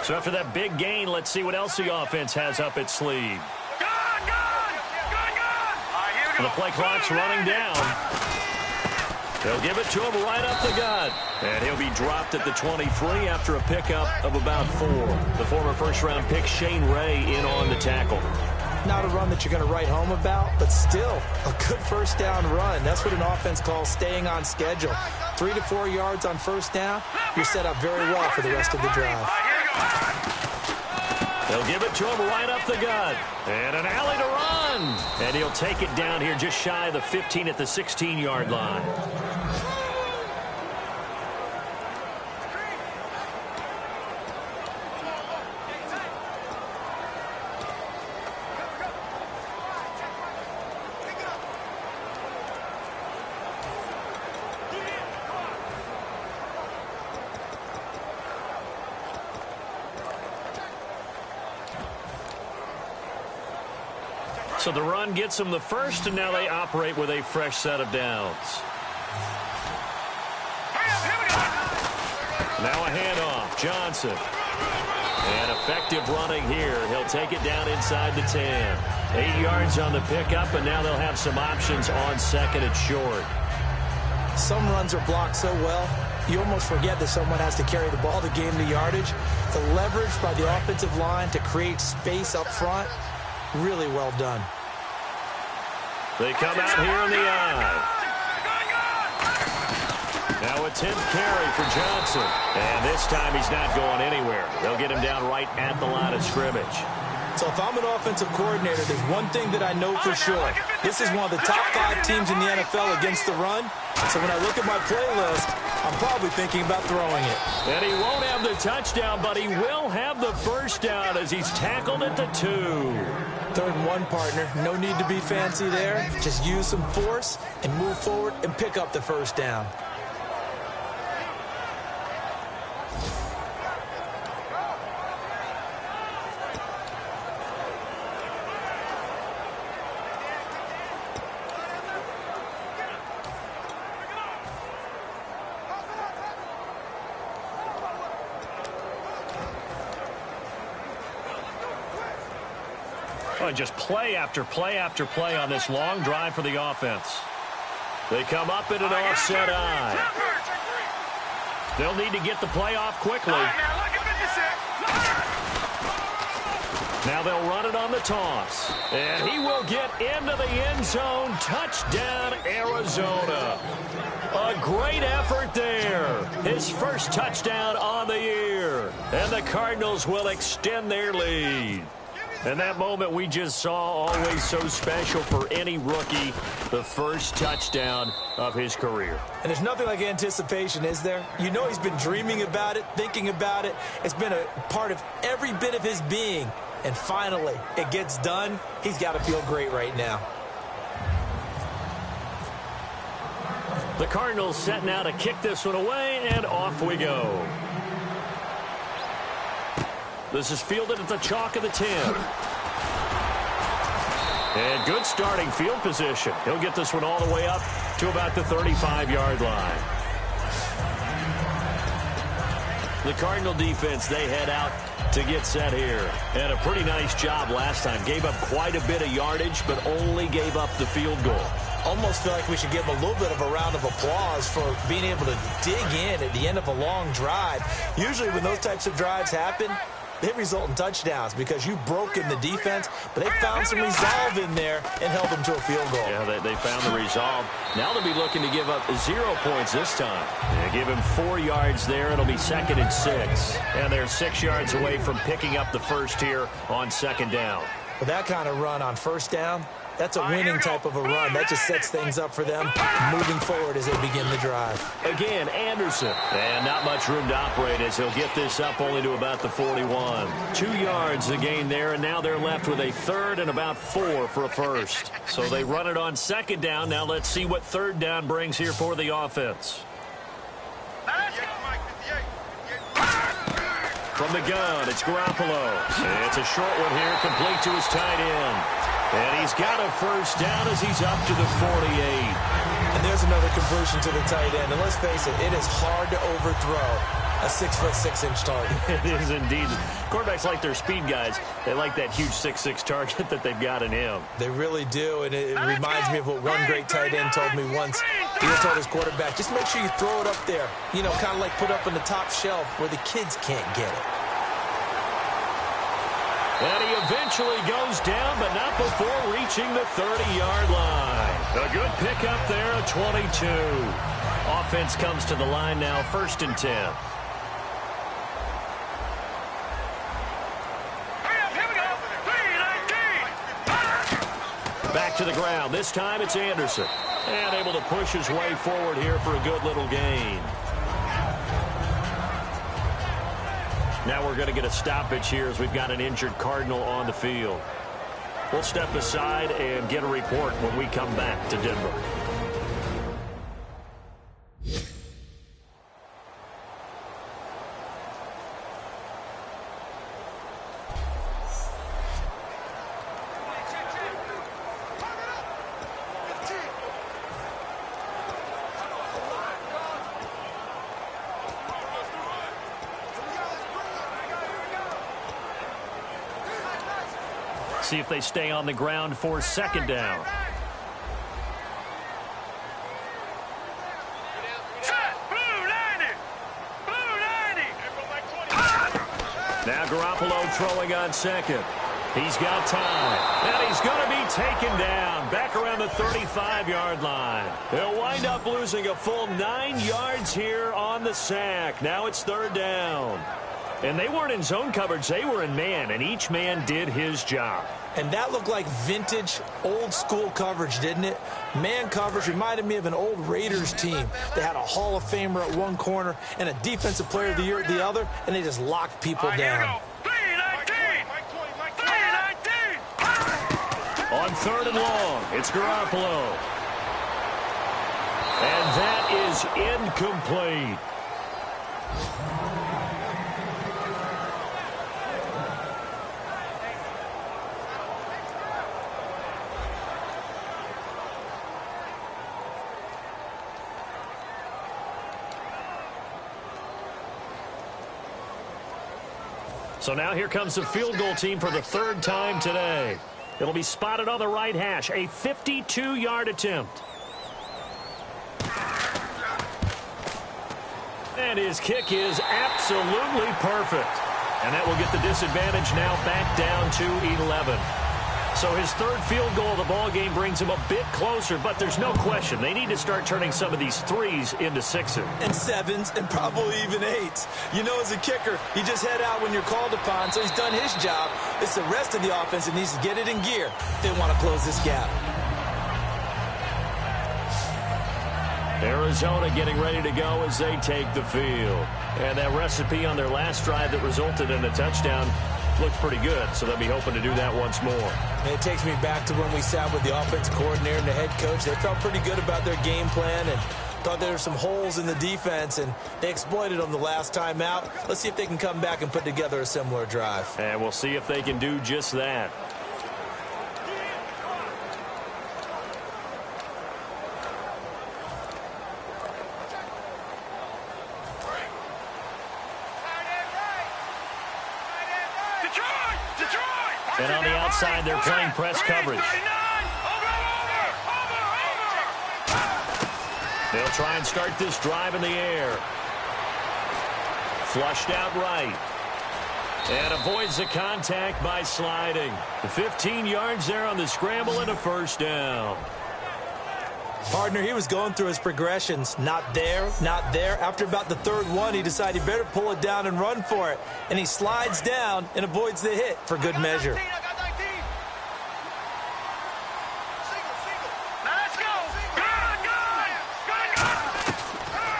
So after that big gain, let's see what else the offense has up its sleeve. The play clock's running down. They'll give it to him right up the gut. And he'll be dropped at the 23 after a pickup of about 4. The former first-round pick, Shane Ray, in on the tackle. Not a run that you're going to write home about, but still a good 1st down run. That's what an offense calls staying on schedule. 3 to 4 yards on 1st down, you're set up very well for the rest of the drive. They'll give it to him right up the gut. And an alley to run. And he'll take it down here just shy of the 15 at the 16-yard line. So the run gets them the 1st, and now they operate with a fresh set of downs. Now a handoff. Johnson. And effective running here. He'll take it down inside the 10. 8 yards on the pickup, and now they'll have some options on 2nd and short. Some runs are blocked so well, you almost forget that someone has to carry the ball to gain the yardage. The leverage by the offensive line to create space up front, really well done. They come out here in the eye. Now a 10th carry for Johnson. And this time he's not going anywhere. They'll get him down right at the line of scrimmage. So if I'm an offensive coordinator, there's one thing that I know for sure. This is one of the top 5 teams in the NFL against the run. So when I look at my playlist, I'm probably thinking about throwing it. And he won't have the touchdown, but he will have the 1st down as he's tackled at the 2. 3rd and 1, partner. No need to be fancy there. Just use some force and move forward and pick up the 1st down. Just play after play after play on this long drive for the offense. They come up in an offset eye. They'll need to get the play off quickly. Now they'll run it on the toss. And he will get into the end zone. Touchdown, Arizona. A great effort there. his first touchdown on the year. And the Cardinals will extend their lead. And that moment we just saw, always so special for any rookie, the first touchdown of his career. And there's nothing like anticipation, is there? You know he's been dreaming about it, thinking about it. It's been a part of every bit of his being. And finally, it gets done. He's got to feel great right now. The Cardinals set now to kick this one away, and off we go. This is fielded at the chalk of the 10. And good starting field position. He'll get this one all the way up to about the 35-yard line. The Cardinal defense, they head out to get set here. And a pretty nice job last time. Gave up quite a bit of yardage, but only gave up the field goal. Almost feel like we should give him a little bit of a round of applause for being able to dig in at the end of a long drive. Usually when those types of drives happen, they result in touchdowns because you've broken the defense, but they found some resolve in there and held them to a field goal. Yeah, they found the resolve. Now they'll be looking to give up 0 points this time. They give him 4 yards there. It'll be 2nd and 6. And they're 6 yards away from picking up the first here on 2nd down. With that kind of run on 1st down, that's a winning type of a run. That just sets things up for them moving forward as they begin the drive. Again, Anderson. And not much room to operate as he'll get this up only to about the 41. 2 yards to gain there, and now they're left with a 3rd and about 4 for a first. So they run it on 2nd down. Now let's see what 3rd down brings here for the offense. From the gun, it's Garoppolo. It's a short one here, complete to his tight end. And he's got a first down as he's up to the 48. And there's another conversion to the tight end. And let's face it, it is hard to overthrow a 6'6" target. It is indeed. Quarterbacks like their speed guys. They like that huge 6'6" target that they've got in him. They really do, and it reminds me of what one great tight end told me once. He told his quarterback, just make sure you throw it up there. You know, kind of like put up on the top shelf where the kids can't get it. And he eventually goes down, but not before reaching the 30-yard line. A good pickup there, a 22. Offense comes to the line now, 1st and 10. Back to the ground. This time it's Anderson. And able to push his way forward here for a good little gain. Now we're going to get a stoppage here as we've got an injured Cardinal on the field. We'll step aside and get a report when we come back to Denver. See if they stay on the ground for 2nd down. Now Garoppolo throwing on 2nd. He's got time. And he's going to be taken down back around the 35-yard line. They'll wind up losing a full 9 yards here on the sack. Now it's 3rd down. And they weren't in zone coverage. They were in man, and each man did his job. And that looked like vintage, old-school coverage, didn't it? Man coverage reminded me of an old Raiders team. They had a Hall of Famer at one corner and a Defensive Player of the Year at the other, and they just locked people down. On 3rd and long, it's Garoppolo. And that is incomplete. So now here comes the field goal team for the 3rd time today. It'll be spotted on the right hash. A 52-yard attempt. And his kick is absolutely perfect. And that will get the disadvantage now back down to 11. So his third field goal of the ball game brings him a bit closer, but there's no question they need to start turning some of these threes into sixes. And sevens, and probably even eights. You know, as a kicker, you just head out when you're called upon, so he's done his job. It's the rest of the offense that needs to get it in gear. They want to close this gap. Arizona getting ready to go as they take the field. And that recipe on their last drive that resulted in a touchdown looks pretty good, so they'll be hoping to do that once more. And it takes me back to when we sat with the offense coordinator and the head coach. They felt pretty good about their game plan and thought there were some holes in the defense, and they exploited them the last time out. Let's see if they can come back and put together a similar drive. And we'll see if they can do just that. And on the outside, they're playing press coverage. They'll try and start this drive in the air. Flushed out right. And avoids the contact by sliding. The 15 yards there on the scramble and a first down. Partner, he was going through his progressions. Not there, not there. After about the third one, he decided he better pull it down and run for it. And he slides down and avoids the hit for good measure.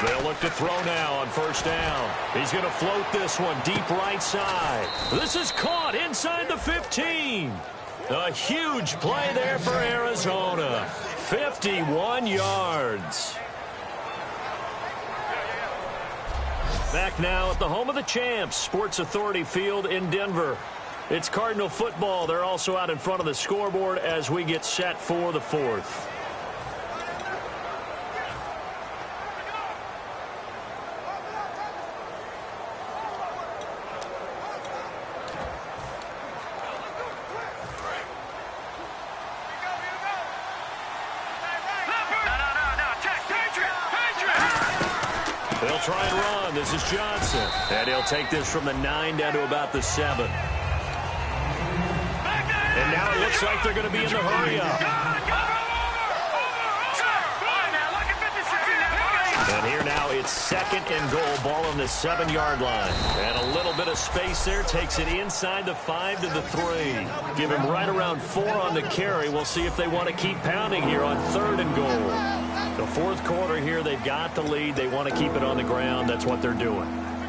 They'll look to throw now on first down. He's going to float this one deep right side. This is caught inside the 15. A huge play there for Arizona. 51 yards. Back now at the home of the champs, Sports Authority Field in Denver. It's Cardinal football. They're also out in front of the scoreboard as we get set for the fourth. They'll try and run. This is Johnson. And he'll take this from the 9 down to about the 7. And now it looks like they're going to be in the hurry-up. And here now it's second and goal. Ball on the 7-yard line. And a little bit of space there. Takes it inside the 5 to the 3. Give him right around 4 on the carry. We'll see if they want to keep pounding here on third and goal. The fourth quarter here, they've got the lead. They want to keep it on the ground. That's what they're doing.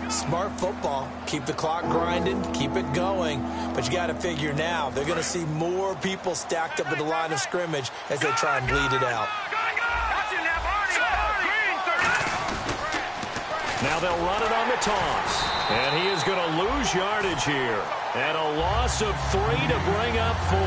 Smart football. Keep the clock grinding. Keep it going. But you got to figure now, they're going to see more people stacked up at the line of scrimmage as they try and bleed it out. Now they'll run it on the toss. And he is going to lose yardage here. And a loss of 3 to bring up 4.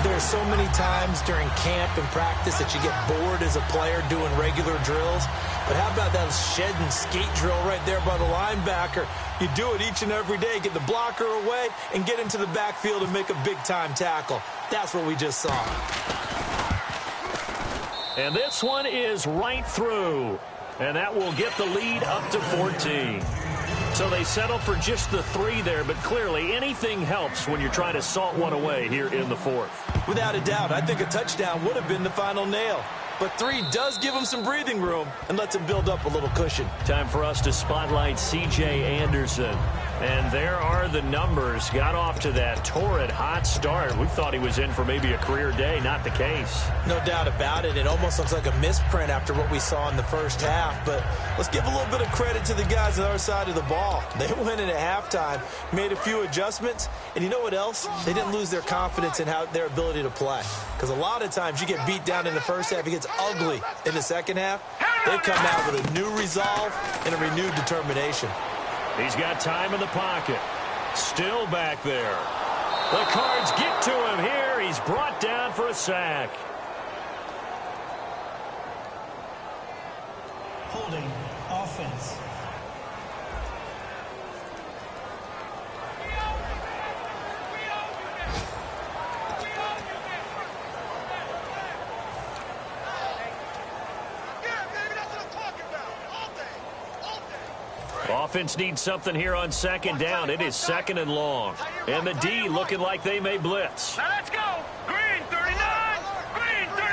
There's so many times during camp and practice that you get bored as a player doing regular drills. But how about that shed and skate drill right there by the linebacker? You do it each and every day. Get the blocker away and get into the backfield and make a big-time tackle. That's what we just saw. And this one is right through. And that will get the lead up to 14. So they settle for just the 3 there, but clearly anything helps when you're trying to salt one away here in the fourth. Without a doubt, I think a touchdown would have been the final nail. But 3 does give him some breathing room and lets him build up a little cushion. Time for us to spotlight C.J. Anderson. And there are the numbers. Got off to that torrid hot start. We thought he was in for maybe a career day. Not the case. No doubt about it. It almost looks like a misprint after what we saw in the first half. But let's give a little bit of credit to the guys on the other side of the ball. They went in at halftime, made a few adjustments. And you know what else? They didn't lose their confidence in their ability to play. Because a lot of times you get beat down in the first half. It gets ugly in the second half. They've come out with a new resolve and a renewed determination. He's got time in the pocket. Still back there. The Cards get to him here. He's brought down for a sack. Holding offense. Offense needs something here on second down. It is second and long. And the D looking like they may blitz. Now let's go. Green 39. Green 39.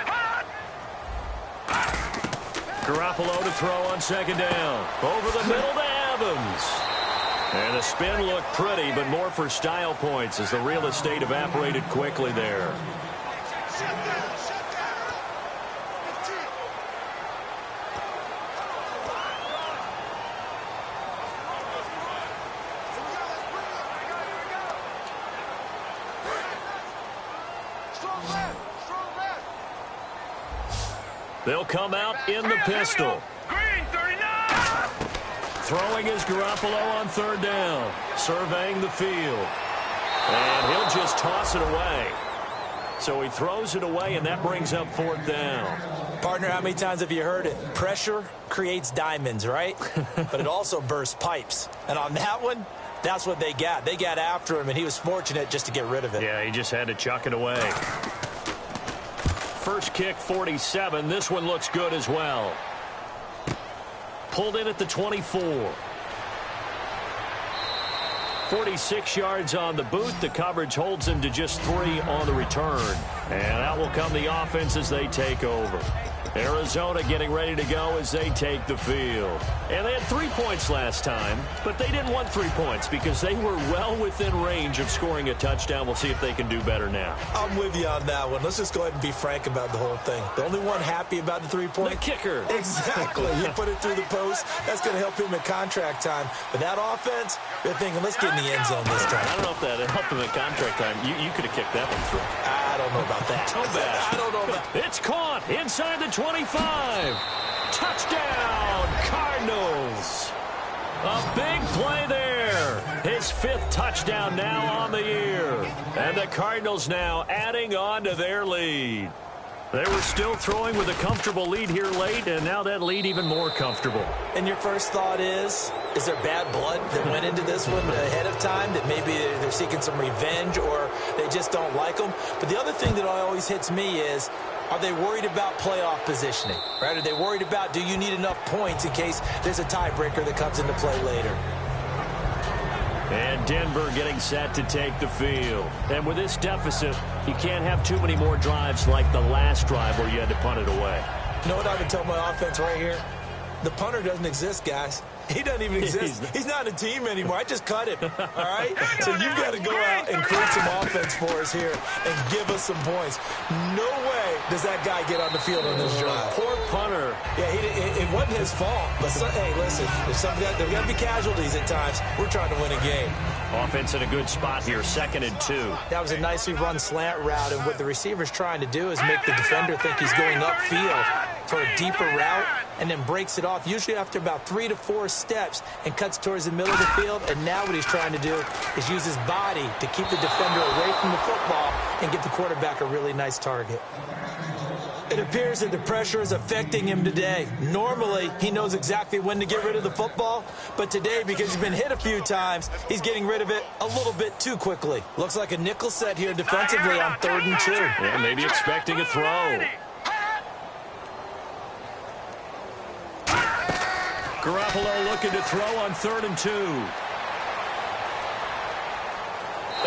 Hot. Garoppolo to throw on second down. Over the middle to Evans. And the spin looked pretty, but more for style points as the real estate evaporated quickly there. They'll come out in the pistol. Green 39. Throwing is Garoppolo on third down. Surveying the field. And he'll just toss it away. So he throws it away, and that brings up fourth down. Partner, how many times have you heard it? Pressure creates diamonds, right? But it also bursts pipes. And on that one, that's what they got. They got after him, and he was fortunate just to get rid of it. Yeah, he just had to chuck it away. First kick, 47. This one looks good as well. Pulled in at the 24. 46 yards on the boot. The coverage holds him to just 3 on the return. And out will come the offense as they take over. Arizona getting ready to go as they take the field. And they had 3 points last time, but they didn't want 3 points because they were well within range of scoring a touchdown. We'll see if they can do better now. I'm with you on that one. Let's just go ahead and be frank about the whole thing. The only one happy about the 3-point? The kicker. Exactly. You put it through the post. That's going to help him at contract time. But that offense, they're thinking, let's get in the end zone this time. I don't know if that helped him at contract time. You could have kicked that one through. I don't know about that. So bad. I don't know about that. It's caught inside the 25. Touchdown, Cardinals. A big play there. His 5th touchdown now on the year. And the Cardinals now adding on to their lead. They were still throwing with a comfortable lead here late, and now that lead even more comfortable. And your first thought is there bad blood that went into this one ahead of time, that maybe they're seeking some revenge or they just don't like them? But the other thing that always hits me is, are they worried about playoff positioning? Right? Are they worried about, do you need enough points in case there's a tiebreaker that comes into play later? And Denver getting set to take the field. And with this deficit, you can't have too many more drives like the last drive where you had to punt it away. You know what I would tell my offense right here? The punter doesn't exist, guys. He doesn't even exist. He's not a team anymore. I just cut him. All right? So you've got to go out and create some offense for us here and give us some points. No way does that guy get on the field on this drive. Poor punter. Yeah, it wasn't his fault. But, hey, listen, there's got to be casualties at times. We're trying to win a game. Offense in a good spot here, 2nd and 2. That was a nicely run slant route, and what the receiver's trying to do is make the defender think he's going upfield for a deeper route and then breaks it off, usually after about 3 to 4 steps, and cuts towards the middle of the field. And now what he's trying to do is use his body to keep the defender away from the football and give the quarterback a really nice target. It appears that the pressure is affecting him today. Normally, he knows exactly when to get rid of the football, but today, because he's been hit a few times, he's getting rid of it a little bit too quickly. Looks like a nickel set here defensively on 3rd and 2. Yeah, maybe expecting a throw. Garoppolo looking to throw on 3rd and 2.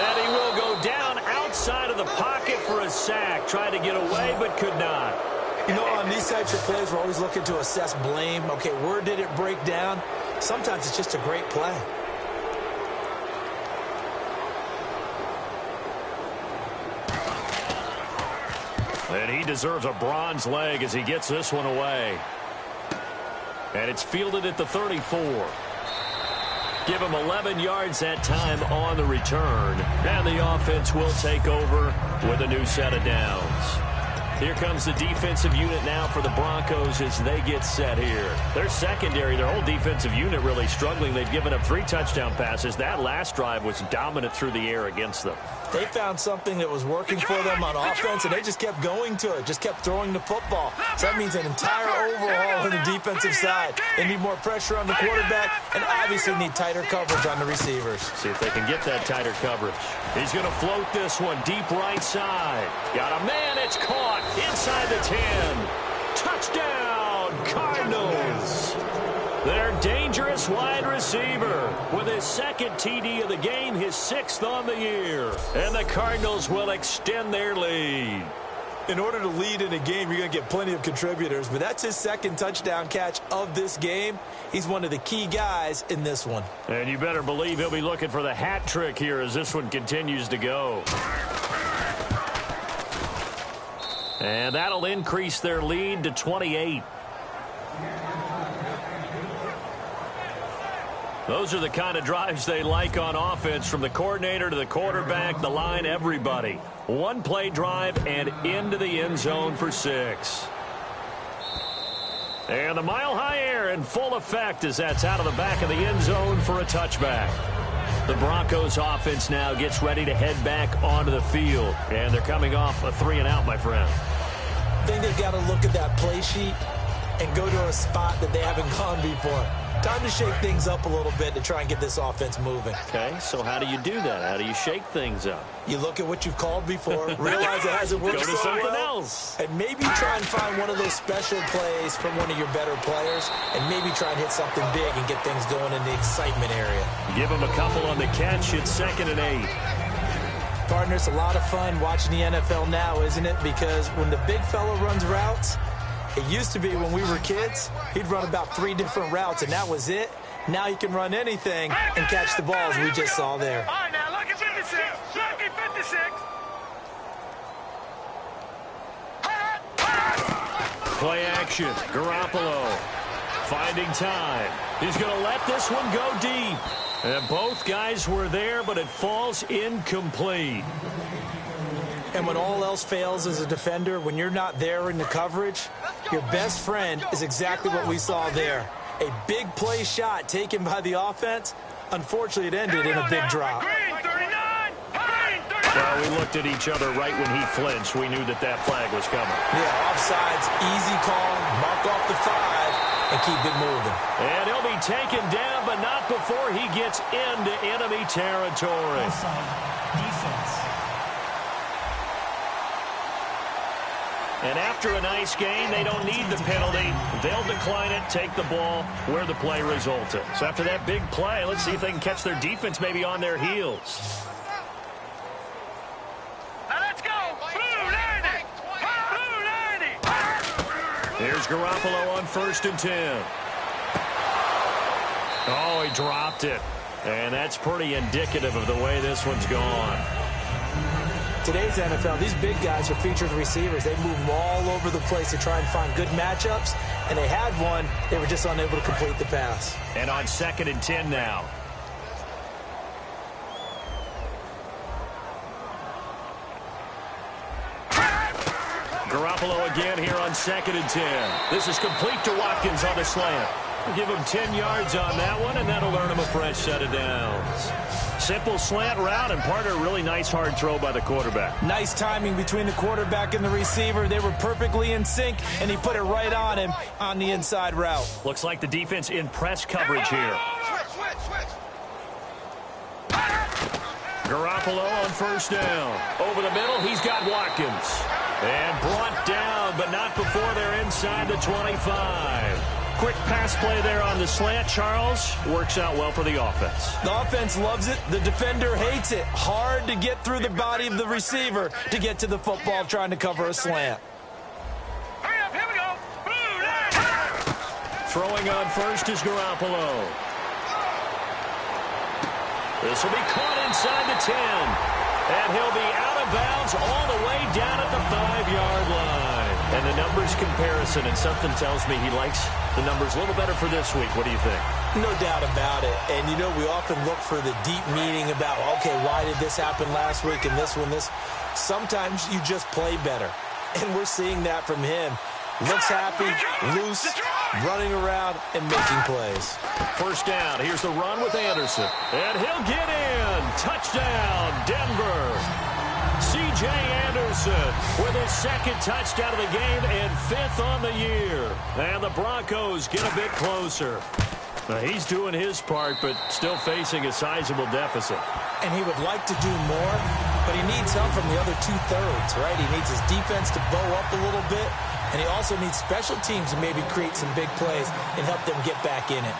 And he will go down outside of the pocket for a sack. Tried to get away, but could not. You know, on these types of plays, we're always looking to assess blame. Okay, where did it break down? Sometimes it's just a great play. And he deserves a bronze leg as he gets this one away. And it's fielded at the 34. Give him 11 yards that time on the return. And the offense will take over with a new set of downs. Here comes the defensive unit now for the Broncos as they get set here. Their secondary, their whole defensive unit really struggling. They've given up 3 touchdown passes. That last drive was dominant through the air against them. They found something that was working for them on offense, and they just kept going to it, just kept throwing the football. So that means an entire overhaul on the defensive side. They need more pressure on the quarterback and obviously need tighter coverage on the receivers. See if they can get that tighter coverage. He's going to float this one deep right side. Got a man, it's caught inside the 10. Touchdown, Cardinals. They're dangerous. dangerous wide receiver with his second TD of the game, his 6th on the year. And the Cardinals will extend their lead. In order to lead in a game, you're going to get plenty of contributors, but that's his second touchdown catch of this game. He's one of the key guys in this one. And you better believe he'll be looking for the hat trick here as this one continues to go. And that'll increase their lead to 28. Those are the kind of drives they like on offense, from the coordinator to the quarterback, the line, everybody. One-play drive and into the end zone for 6. And the mile-high air in full effect as that's out of the back of the end zone for a touchback. The Broncos offense now gets ready to head back onto the field. And they're coming off a 3-and-out, my friend. I think they've got to look at that play sheet and go to a spot that they haven't gone before. Time to shake things up a little bit to try and get this offense moving. Okay, so how do you do that? How do you shake things up? You look at what you've called before, realize it hasn't worked Go to so something well, else. and maybe try and find one of those special plays from one of your better players, and maybe try and hit something big and get things going in the excitement area. Give him a couple on the catch. It's 2nd and 8. Partner, it's a lot of fun watching the NFL now, isn't it? Because when the big fella runs routes, it used to be when we were kids, he'd run about 3 different routes, and that was it. Now he can run anything and catch the balls we just saw there. All right, now look at 56. Look at 56. Play action. Garoppolo finding time. He's going to let this one go deep. And both guys were there, but it falls incomplete. And when all else fails as a defender, when you're not there in the coverage, your best friend is exactly what we saw there. A big play shot taken by the offense. Unfortunately, it ended in a big drop. Well, we looked at each other right when he flinched. We knew that that flag was coming. Yeah, offsides, easy call, mark off the 5, and keep it moving. And he'll be taken down, but not before he gets into enemy territory. Offside. Defense. And after a nice game, they don't need the penalty. They'll decline it, take the ball where the play resulted. So after that big play, let's see if they can catch their defense maybe on their heels. Now let's go. Blue 90. Blue 90. Here's Garoppolo on 1st and 10. Oh, he dropped it. And that's pretty indicative of the way this one's gone. Today's NFL, these big guys are featured receivers. They move all over the place to try and find good matchups, and they had one. They were just unable to complete the pass. And on 2nd and 10 now. Garoppolo again here on 2nd and 10. This is complete to Watkins on the slant. We'll give him 10 yards on that one, and that'll earn him a fresh set of downs. Simple slant route, and part of a really nice hard throw by the quarterback. Nice timing between the quarterback and the receiver. They were perfectly in sync, and he put it right on him on the inside route. Looks like the defense in press coverage here. Switch. Garoppolo on 1st down. Over the middle, he's got Watkins. And brought down, but not before they're inside the 25. Quick pass play there on the slant, Charles. Works out well for the offense. The offense loves it. The defender hates it. Hard to get through the body of the receiver to get to the football trying to cover a slant. Hurry up, here we go. Blue 90. Throwing on 1st is Garoppolo. This will be caught inside the 10. And he'll be out of bounds all the way down at the 5-yard line. And the numbers comparison, and something tells me he likes the numbers a little better for this week. What do you think? No doubt about it. And, you know, we often look for the deep meaning about, okay, why did this happen last week and this one, this. Sometimes you just play better. And we're seeing that from him. Looks happy, loose, running around, and making plays. 1st down. Here's the run with Anderson. And he'll get in. Touchdown, Denver. C.J. Anderson with his 2nd touchdown of the game and 5th on the year. And the Broncos get a bit closer. Now, he's doing his part, but still facing a sizable deficit. And he would like to do more, but he needs help from the other 2/3, right? He needs his defense to bow up a little bit, and he also needs special teams to maybe create some big plays and help them get back in it.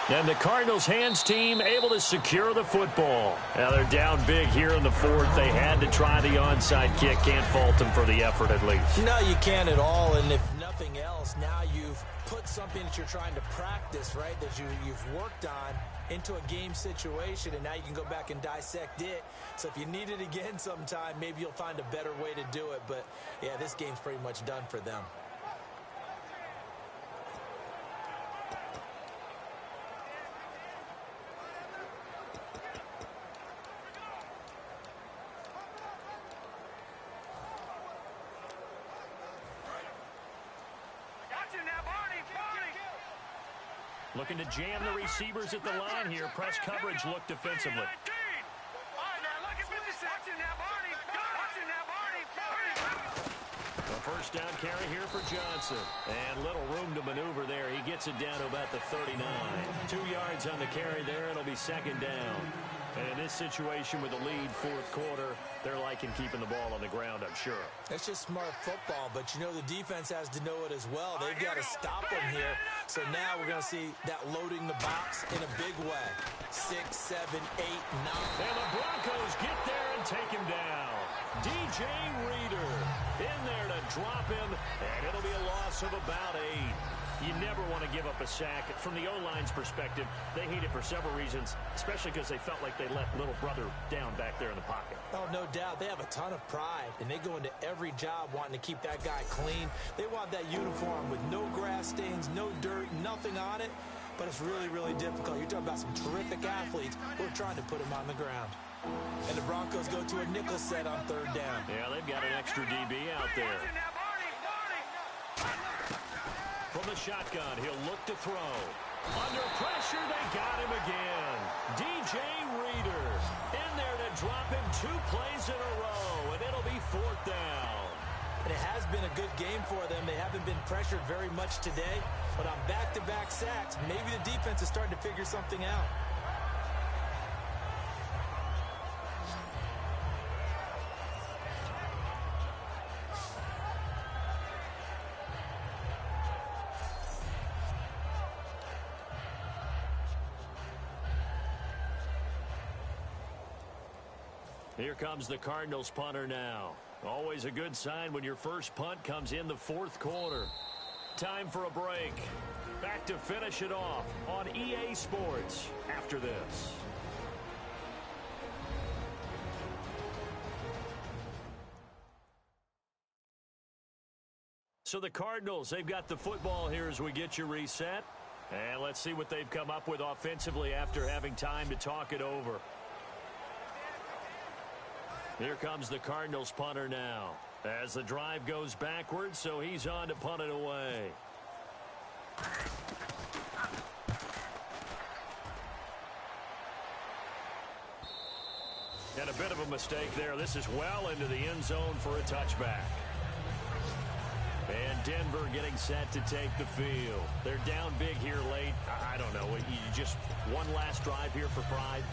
And the Cardinals hands team able to secure the football. Now they're down big here in the fourth. They had to try the onside kick. Can't fault them for the effort at least. No, you can't at all. And if nothing else, now you've put something that you're trying to practice, right, that you've worked on into a game situation, and now you can go back and dissect it. So if you need it again sometime, maybe you'll find a better way to do it. But, yeah, this game's pretty much done for them. Looking to jam the receivers at the line here. Press coverage look defensively. A first down carry here for Johnson. And little room to maneuver there. He gets it down to about the 39. 2 yards on the carry there. It'll be second down. And in this situation with the lead fourth quarter, they're liking keeping the ball on the ground, I'm sure. That's just smart football, but you know the defense has to know it as well. They've got to stop them here. So now we're going to see that loading the box in a big way. 6, 7, 8, 9. And the Broncos get there and take him down. DJ Reader in there to drop him, and it'll be a loss of about 8. You never want to give up a sack. From the O-line's perspective, they hate it for several reasons, especially because they felt like they let little brother down back there in the pocket. Oh, no doubt. They have a ton of pride, and they go into every job wanting to keep that guy clean. They want that uniform with no grass stains, no dirt, nothing on it, but it's really, really difficult. You're talking about some terrific athletes who are trying to put him on the ground. And the Broncos go to a nickel set on third down. Yeah, they've got an extra DB out there. From the shotgun, he'll look to throw. Under pressure, they got him again. DJ Reader in there to drop him 2 plays in a row, and it'll be fourth down. And it has been a good game for them. They haven't been pressured very much today, but on back-to-back sacks, maybe the defense is starting to figure something out. Here comes the Cardinals punter now. Always a good sign when your first punt comes in the fourth quarter. Time for a break. Back to finish it off on EA Sports after this. So the Cardinals, they've got the football here as we get you reset. And let's see what they've come up with offensively after having time to talk it over. Here comes the Cardinals punter now as the drive goes backwards, so he's on to punt it away. And a bit of a mistake there. This is well into the end zone for a touchback. And Denver getting set to take the field. They're down big here late. I don't know. You just one last drive here for pride.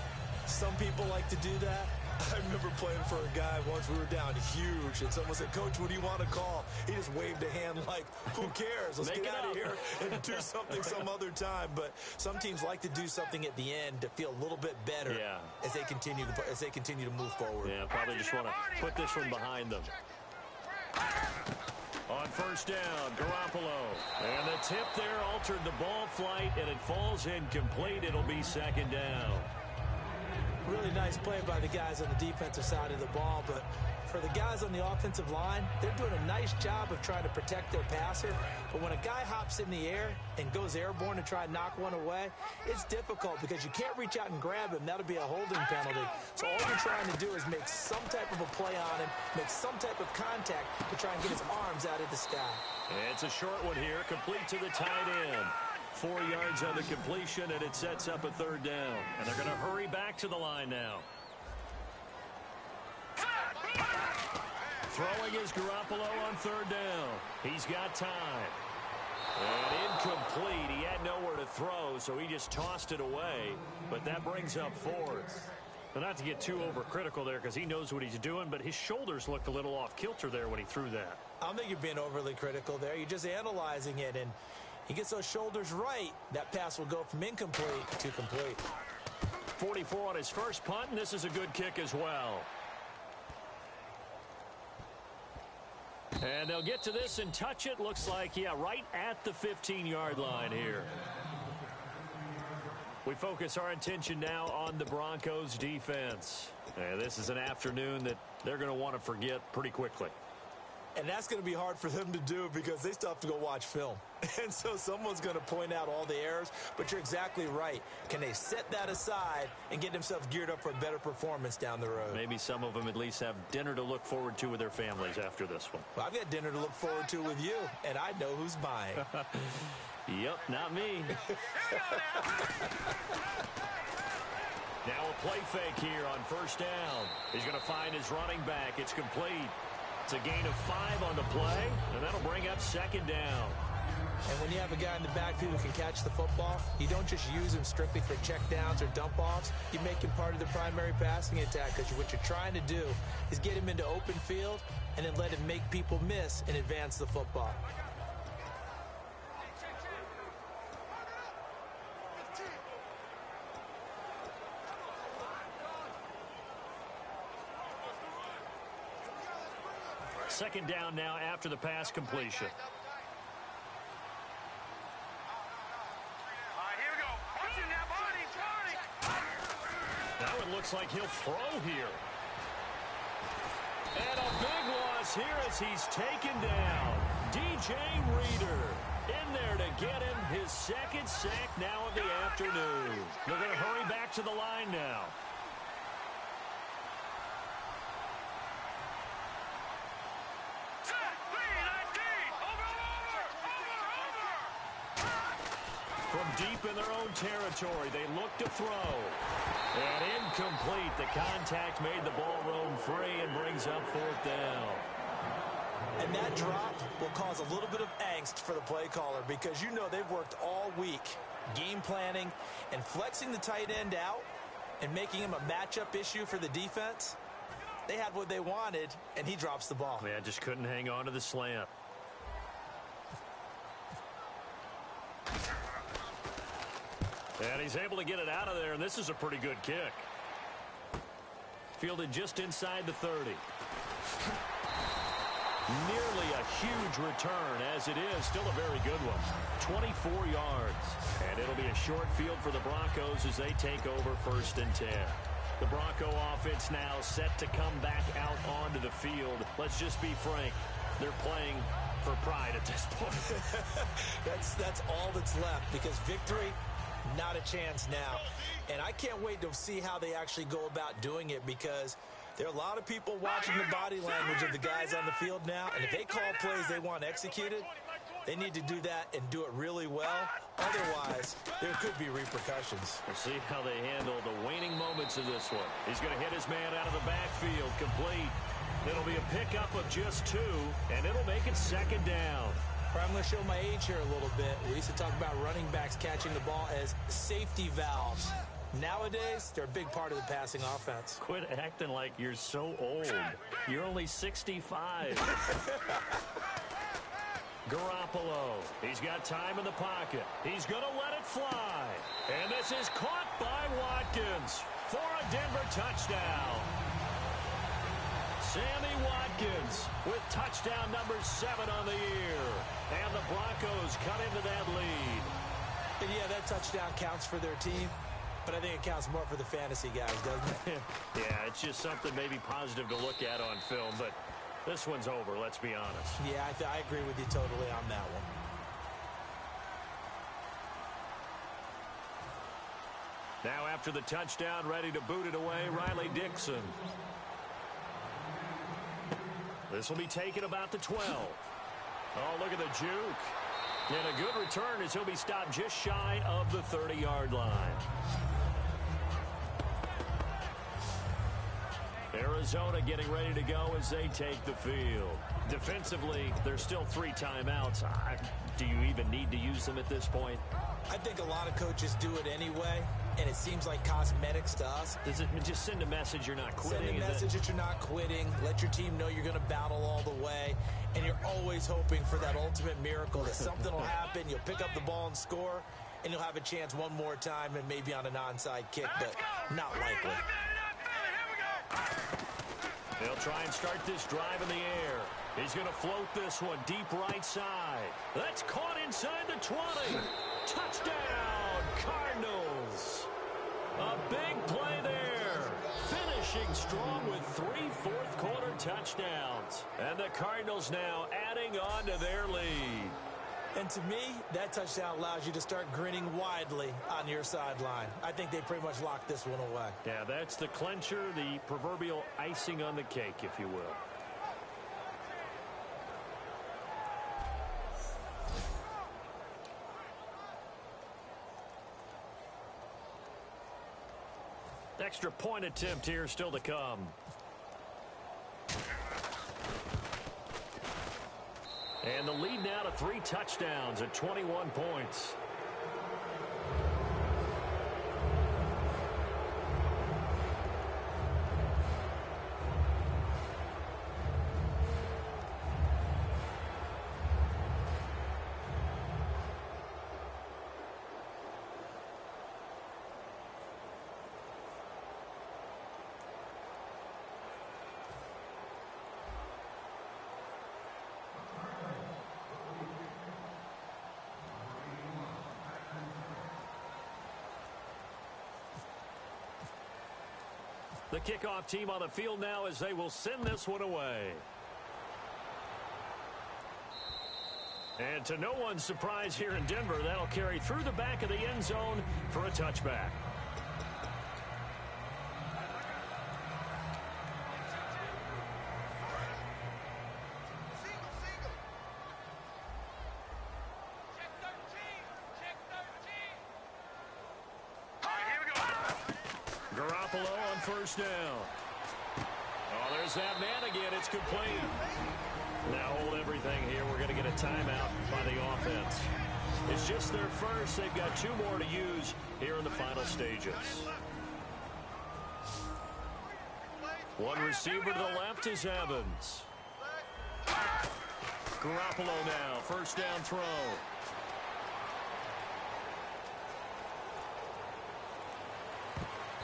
Some people like to do that. I remember playing for a guy once. We were down huge, and someone said, "Coach, what do you want to call?" He just waved a hand like, "Who cares? Let's get out of here and do something some other time." But some teams like to do something at the end to feel a little bit better as they continue to move forward. Yeah, probably just want to put this one behind them. On first down, Garoppolo. And the tip there altered the ball flight, and it falls incomplete. It'll be second down. Really nice play by the guys on the defensive side of the ball, but for the guys on the offensive line, they're doing a nice job of trying to protect their passer. But when a guy hops in the air and goes airborne to try and knock one away, it's difficult because you can't reach out and grab him. That'll be a holding penalty. So all you're trying to do is make some type of a play on him, make some type of contact to try and get his arms out of the sky. It's a short one here, complete to the tight end. 4 yards on the completion, and it sets up a third down. And they're going to hurry back to the line now. Throwing is Garoppolo on third down. He's got time. And incomplete. He had nowhere to throw, so he just tossed it away. But that brings up fourth. But not to get too overcritical there because he knows what he's doing, but his shoulders looked a little off kilter there when he threw that. I don't think you're being overly critical there. You're just analyzing it, and He gets those shoulders right, that pass will go from incomplete to complete. 44 on his first punt, and this is a good kick as well. And they'll get to this and touch it. Looks like, yeah, right at the 15-yard line here. We focus our attention now on the Broncos defense. And this is an afternoon that they're going to want to forget pretty quickly. And that's going to be hard for them to do because they still have to go watch film. And so someone's going to point out all the errors. But you're exactly right. Can they set that aside and get themselves geared up for a better performance down the road? Maybe some of them at least have dinner to look forward to with their families after this one. Well, I've got dinner to look forward to with you, and I know who's buying. Yep, not me. Now a play fake here on first down. He's going to find his running back. It's complete. It's a gain of 5 on the play, and that'll bring up second down. And when you have a guy in the backfield who can catch the football, you don't just use him strictly for checkdowns or dump-offs. You make him part of the primary passing attack because what you're trying to do is get him into open field and then let him make people miss and advance the football. Second down now after the pass completion. All right, here we go. Watch it now, Barney. Now it looks like he'll throw here. And a big loss here as he's taken down. DJ Reader in there to get him his second sack now of the afternoon. They're going to hurry back to the line now. From deep in their own territory, they look to throw. And incomplete. The contact made the ball roam free and brings up fourth down. And that drop will cause a little bit of angst for the play caller because you know they've worked all week game planning and flexing the tight end out and making him a matchup issue for the defense. They had what they wanted, and he drops the ball. Man, just couldn't hang on to the slant. And he's able to get it out of there, and this is a pretty good kick. Fielded just inside the 30. Nearly a huge return, as it is. Still a very good one. 24 yards. And it'll be a short field for the Broncos as they take over 1st and 10. The Bronco offense now set to come back out onto the field. Let's just be frank. They're playing for pride at this point. That's all that's left because victory, not a chance now. And I can't wait to see how they actually go about doing it because there are a lot of people watching the body language of the guys on the field now. And if they call plays they want executed, they need to do that and do it really well. Otherwise, there could be repercussions. We'll see how they handle the waning moments of this one. He's going to hit his man out of the backfield, complete. It'll be a pickup of just 2, and it'll make it second down. I'm going to show my age here a little bit. We used to talk about running backs catching the ball as safety valves. Nowadays, they're a big part of the passing offense. Quit acting like you're so old. You're only 65. Garoppolo. He's got time in the pocket. He's going to let it fly. And this is caught by Watkins for a Denver touchdown. Sammy Watkins with touchdown number 7 on the year. And the Broncos cut into that lead. And yeah, that touchdown counts for their team, but I think it counts more for the fantasy guys, doesn't it? Yeah, it's just something maybe positive to look at on film, but this one's over, let's be honest. Yeah, I agree with you totally on that one. Now after the touchdown, ready to boot it away, Riley Dixon. This will be taken about the 12. Oh, look at the juke. And a good return as he'll be stopped just shy of the 30-yard line. Arizona getting ready to go as they take the field. Defensively, there's still 3 timeouts. Do you even need to use them at this point? I think a lot of coaches do it anyway, and it seems like cosmetics to us. Does it just send a message you're not quitting? Send a message that you're not quitting. Let your team know you're going to battle all the way. And you're always hoping for that ultimate miracle, that something will happen, you'll pick up the ball and score, and you'll have a chance one more time and maybe on an onside kick, but not likely. They'll try and start this drive in the air. He's going to float this one deep right side. That's caught inside the 20. Touchdown, Cardinals. A big play there. Finishing strong with 3 fourth-quarter touchdowns. And the Cardinals now adding on to their lead. And to me, that touchdown allows you to start grinning widely on your sideline. I think they pretty much locked this one away. Yeah, that's the clincher, the proverbial icing on the cake, if you will. Extra point attempt here still to come. And the lead now to 3 touchdowns at 21 points. The kickoff team on the field now as they will send this one away. And to no one's surprise here in Denver, that'll carry through the back of the end zone for a touchback. Garoppolo on first down. Oh, there's that man again. It's complete. Now hold everything here. We're going to get a timeout by the offense. It's just their first. They've got 2 more to use here in the final stages. One receiver to the left is Evans. Garoppolo now. First down throw.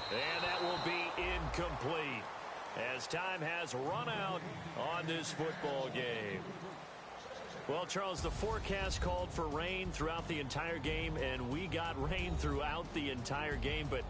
And that will be incomplete as time has run out on this football game. Well, Charles, the forecast called for rain throughout the entire game, and we got rain throughout the entire game. But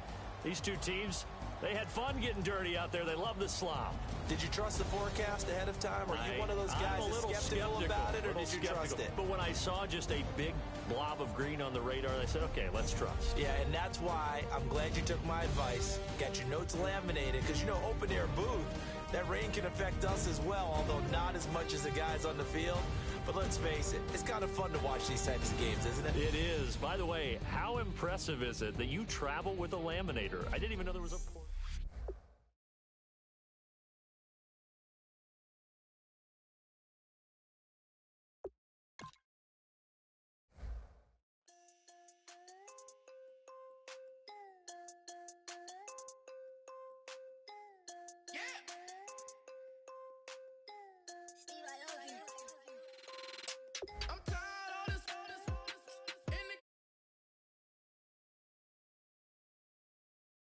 these 2 teams, they had fun getting dirty out there. They love the slop. Did you trust the forecast ahead of time? Are you one of those guys that's skeptical about it, or did you trust it? But when I saw just a big blob of green on the radar, I said, okay, let's trust. Yeah, and that's why I'm glad you took my advice. Got your notes laminated, because, you know, open air booth, that rain can affect us as well, although not as much as the guys on the field. But let's face it, it's kind of fun to watch these types of games, isn't it? It is. By the way, how impressive is it that you travel with a laminator? I didn't even know there was a port.